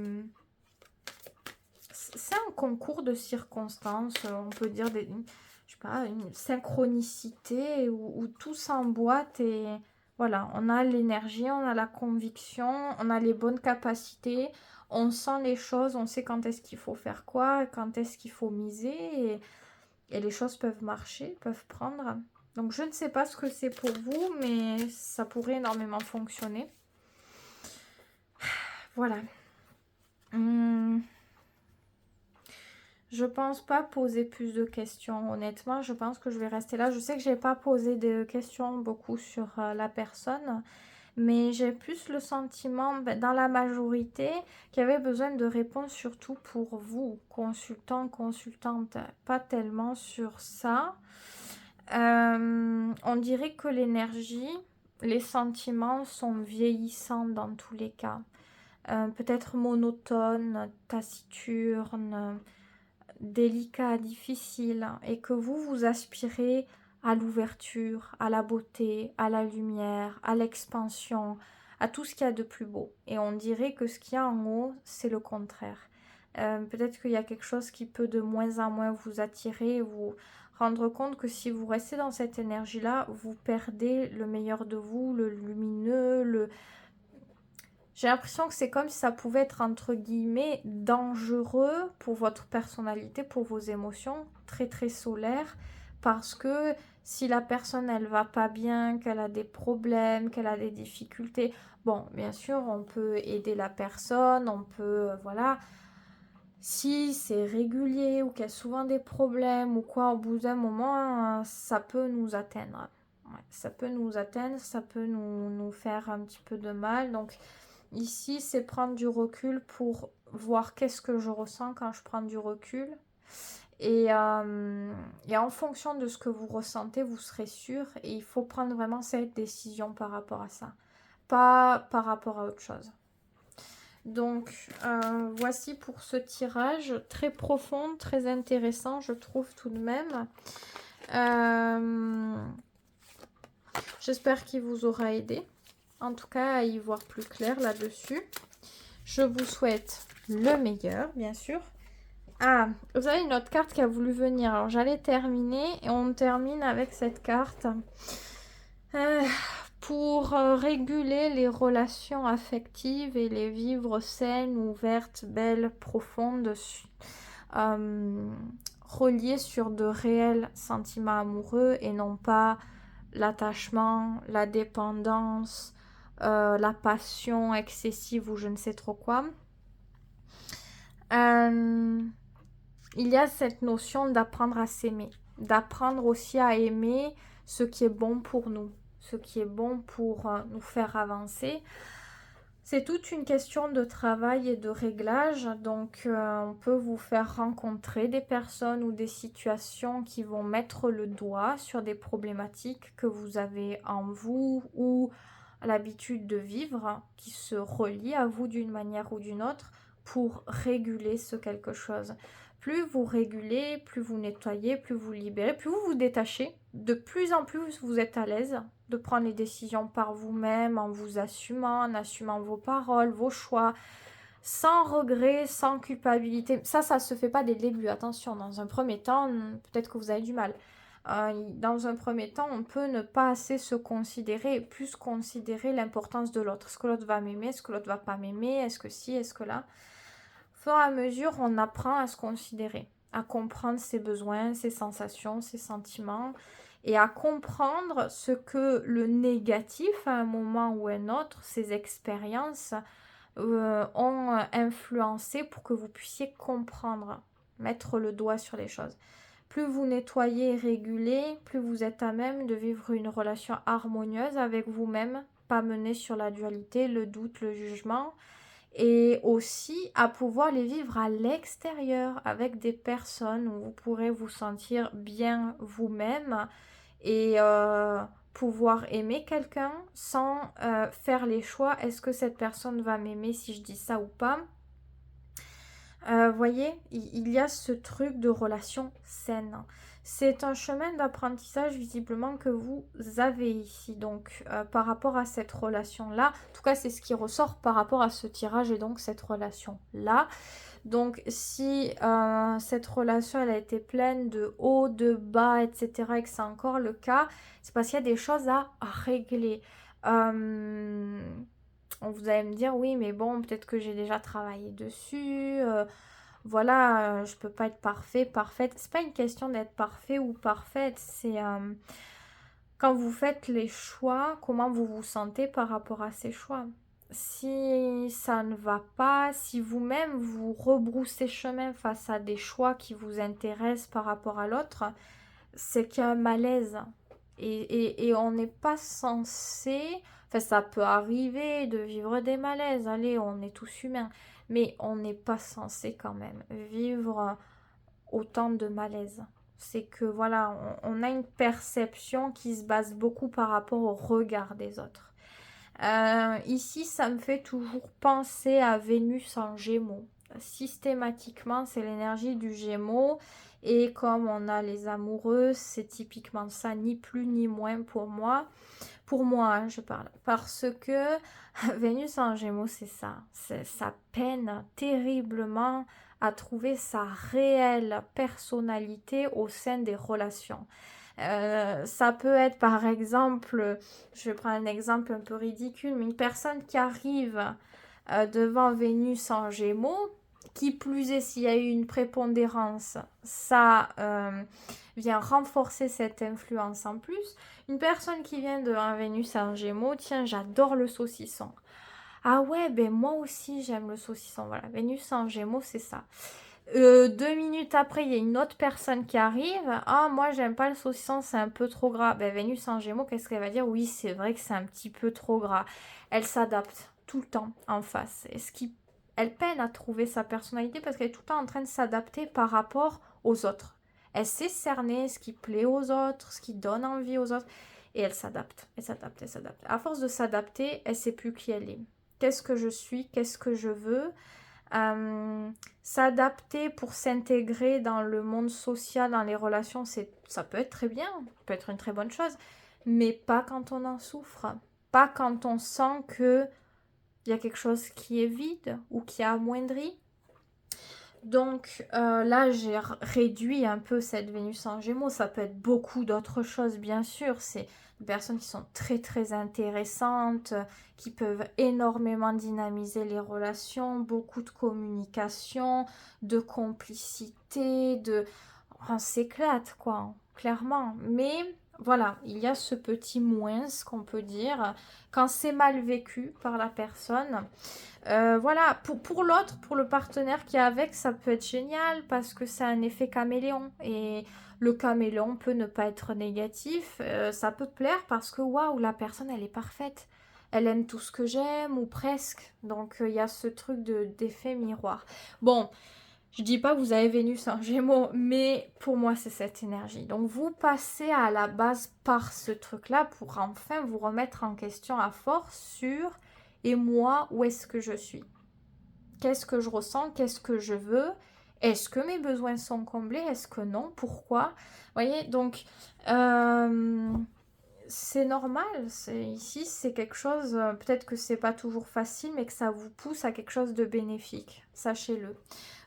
un concours de circonstances, on peut dire je sais pas, une synchronicité où tout s'emboîte et voilà, on a l'énergie, on a la conviction, on a les bonnes capacités, on sent les choses, on sait quand est-ce qu'il faut faire quoi, quand est-ce qu'il faut miser et les choses peuvent marcher, peuvent prendre. Donc je ne sais pas ce que c'est pour vous, mais ça pourrait énormément fonctionner. Voilà. Je pense pas poser plus de questions. Honnêtement, je pense que je vais rester là. Je sais que j'ai pas posé de questions beaucoup sur la personne, mais j'ai plus le sentiment, dans la majorité, qu'il y avait besoin de réponses surtout pour vous, consultants, consultantes. Pas tellement sur ça. On dirait que l'énergie, les sentiments sont vieillissants dans tous les cas. Peut-être monotone, taciturne, délicat, difficile, et que vous aspirez à l'ouverture, à la beauté, à la lumière, à l'expansion, à tout ce qu'il y a de plus beau. Et on dirait que ce qu'il y a en haut, c'est le contraire. Peut-être qu'il y a quelque chose qui peut de moins en moins vous attirer, vous rendre compte que si vous restez dans cette énergie-là, vous perdez le meilleur de vous, le lumineux, J'ai l'impression que c'est comme si ça pouvait être entre guillemets dangereux pour votre personnalité, pour vos émotions, très très solaire, parce que si la personne elle va pas bien, qu'elle a des problèmes, qu'elle a des difficultés, bon, bien sûr, on peut aider la personne, on peut, voilà, si c'est régulier ou qu'il y a souvent des problèmes ou quoi, au bout d'un moment, ça peut nous atteindre. Ouais, ça peut nous atteindre, ça peut nous faire un petit peu de mal. Donc ici, c'est prendre du recul pour voir qu'est-ce que je ressens quand je prends du recul. Et en fonction de ce que vous ressentez, vous serez sûr. Et il faut prendre vraiment cette décision par rapport à ça. Pas par rapport à autre chose. Donc, voici pour ce tirage très profond, très intéressant, je trouve tout de même. J'espère qu'il vous aura aidé, en tout cas à y voir plus clair là-dessus. Je vous souhaite le meilleur, bien sûr. Ah, vous avez une autre carte qui a voulu venir. Alors, j'allais terminer et on termine avec cette carte. Pour réguler les relations affectives et les vivre saines, ouvertes, belles, profondes, reliées sur de réels sentiments amoureux et non pas l'attachement, la dépendance, la passion excessive ou je ne sais trop quoi. Il y a cette notion d'apprendre à s'aimer, d'apprendre aussi à aimer ce qui est bon pour nous, ce qui est bon pour nous faire avancer. C'est toute une question de travail et de réglage, donc on peut vous faire rencontrer des personnes ou des situations qui vont mettre le doigt sur des problématiques que vous avez en vous ou l'habitude de vivre, qui se relient à vous d'une manière ou d'une autre pour réguler ce quelque chose. Plus vous régulez, plus vous nettoyez, plus vous libérez, plus vous vous détachez, de plus en plus vous êtes à l'aise de prendre les décisions par vous-même, en vous assumant, en assumant vos paroles, vos choix, sans regret, sans culpabilité. Ça se fait pas dès le début, attention, dans un premier temps, peut-être que vous avez du mal. Dans un premier temps, on peut ne pas assez se considérer, plus considérer l'importance de l'autre. Est-ce que l'autre va m'aimer, est-ce que l'autre va pas m'aimer, est-ce que si, est-ce que là. Au fur et à mesure, on apprend à se considérer, à comprendre ses besoins, ses sensations, ses sentiments. et à comprendre ce que le négatif, à un moment ou un autre, ces expériences ont influencé pour que vous puissiez comprendre, mettre le doigt sur les choses. Plus vous nettoyez et régulez, plus vous êtes à même de vivre une relation harmonieuse avec vous-même, pas menée sur la dualité, le doute, le jugement, et aussi à pouvoir les vivre à l'extérieur avec des personnes où vous pourrez vous sentir bien vous-même et pouvoir aimer quelqu'un sans faire les choix. Est-ce que cette personne va m'aimer si je dis ça ou pas? Voyez, il y a ce truc de relation saine. C'est un chemin d'apprentissage visiblement que vous avez ici. Donc, par rapport à cette relation-là, en tout cas, c'est ce qui ressort par rapport à ce tirage et donc cette relation-là. Donc, si cette relation, elle a été pleine de hauts, de bas, etc., et que c'est encore le cas, c'est parce qu'il y a des choses à régler. Vous allez me dire, oui, mais bon, peut-être que j'ai déjà travaillé dessus. Voilà, je peux pas être parfaite. C'est pas une question d'être parfait ou parfaite, c'est quand vous faites les choix, comment vous vous sentez par rapport à ces choix. Si ça ne va pas, si vous-même vous rebroussez chemin face à des choix qui vous intéressent par rapport à l'autre, c'est qu'il y a un malaise. Et on n'est pas censé, enfin ça peut arriver de vivre des malaises, allez, on est tous humains, mais on n'est pas censé quand même vivre autant de malaise. C'est que voilà, on a une perception qui se base beaucoup par rapport au regard des autres. Ici, ça me fait toujours penser à Vénus en Gémeaux. Systématiquement, c'est l'énergie du Gémeaux. Et comme on a les amoureux, c'est typiquement ça, ni plus ni moins pour moi. Pour moi, hein, je parle. Parce que Vénus en Gémeaux, c'est ça. Ça peine terriblement à trouver sa réelle personnalité au sein des relations. Ça peut être par exemple, je vais prendre un exemple un peu ridicule, mais une personne qui arrive devant Vénus en Gémeaux, qui plus est s'il y a eu une prépondérance, ça vient renforcer cette influence en plus. Une personne qui vient devant Vénus en Gémeaux, tiens, j'adore le saucisson. Ah ouais, ben moi aussi j'aime le saucisson. Voilà, Vénus en Gémeaux, c'est ça. 2 minutes après, il y a une autre personne qui arrive. Ah, moi, j'aime pas le saucisson, c'est un peu trop gras. Ben, Vénus en Gémeaux, qu'est-ce qu'elle va dire? Oui, c'est vrai que c'est un petit peu trop gras. Elle s'adapte tout le temps en face. Elle peine à trouver sa personnalité parce qu'elle est tout le temps en train de s'adapter par rapport aux autres. Elle sait cerner ce qui plaît aux autres, ce qui donne envie aux autres. Et elle s'adapte, elle s'adapte, elle s'adapte. À force de s'adapter, elle sait plus qui elle est. Qu'est-ce que je suis? Qu'est-ce que je veux? S'adapter pour s'intégrer dans le monde social, dans les relations, ça peut être très bien, ça peut être une très bonne chose, mais pas quand on en souffre, pas quand on sent que il y a quelque chose qui est vide ou qui a amoindri. Donc là, j'ai réduit un peu cette Vénus en Gémeaux. Ça peut être beaucoup d'autres choses, bien sûr. C'est des personnes qui sont très très intéressantes, qui peuvent énormément dynamiser les relations, beaucoup de communication, de complicité, on s'éclate, quoi, clairement. Mais voilà, il y a ce petit moins qu'on peut dire quand c'est mal vécu par la personne. Voilà, pour l'autre, pour le partenaire qui est avec, ça peut être génial parce que c'est un effet caméléon. Et le caméléon peut ne pas être négatif. Ça peut te plaire parce que waouh, la personne, elle est parfaite. Elle aime tout ce que j'aime ou presque. Donc, il y a ce truc d'effet miroir. Bon, je dis pas que vous avez Vénus en Gémeaux, mais pour moi, c'est cette énergie. Donc, vous passez à la base par ce truc-là pour enfin vous remettre en question à force sur et moi, où est-ce que je suis? Qu'est-ce que je ressens? Qu'est-ce que je veux? Est-ce que mes besoins sont comblés? Est-ce que non? Pourquoi? Vous voyez, donc c'est normal. Ici, c'est quelque chose, peut-être que c'est pas toujours facile, mais que ça vous pousse à quelque chose de bénéfique. Sachez-le.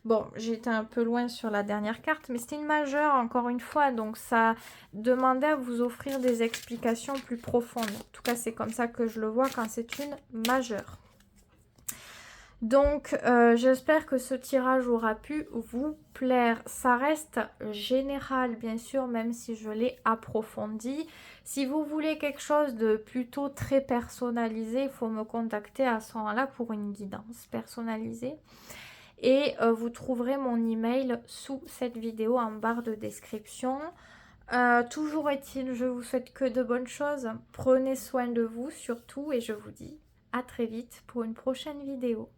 Bon, j'étais un peu loin sur la dernière carte, mais c'était une majeure, encore une fois, donc ça demandait à vous offrir des explications plus profondes. En tout cas, c'est comme ça que je le vois quand c'est une majeure. Donc, j'espère que ce tirage aura pu vous plaire. Ça reste général, bien sûr, même si je l'ai approfondi. Si vous voulez quelque chose de plutôt très personnalisé, il faut me contacter à ce moment-là pour une guidance personnalisée. Et vous trouverez mon email sous cette vidéo en barre de description. Toujours est-il, je vous souhaite que de bonnes choses. Prenez soin de vous surtout et je vous dis à très vite pour une prochaine vidéo.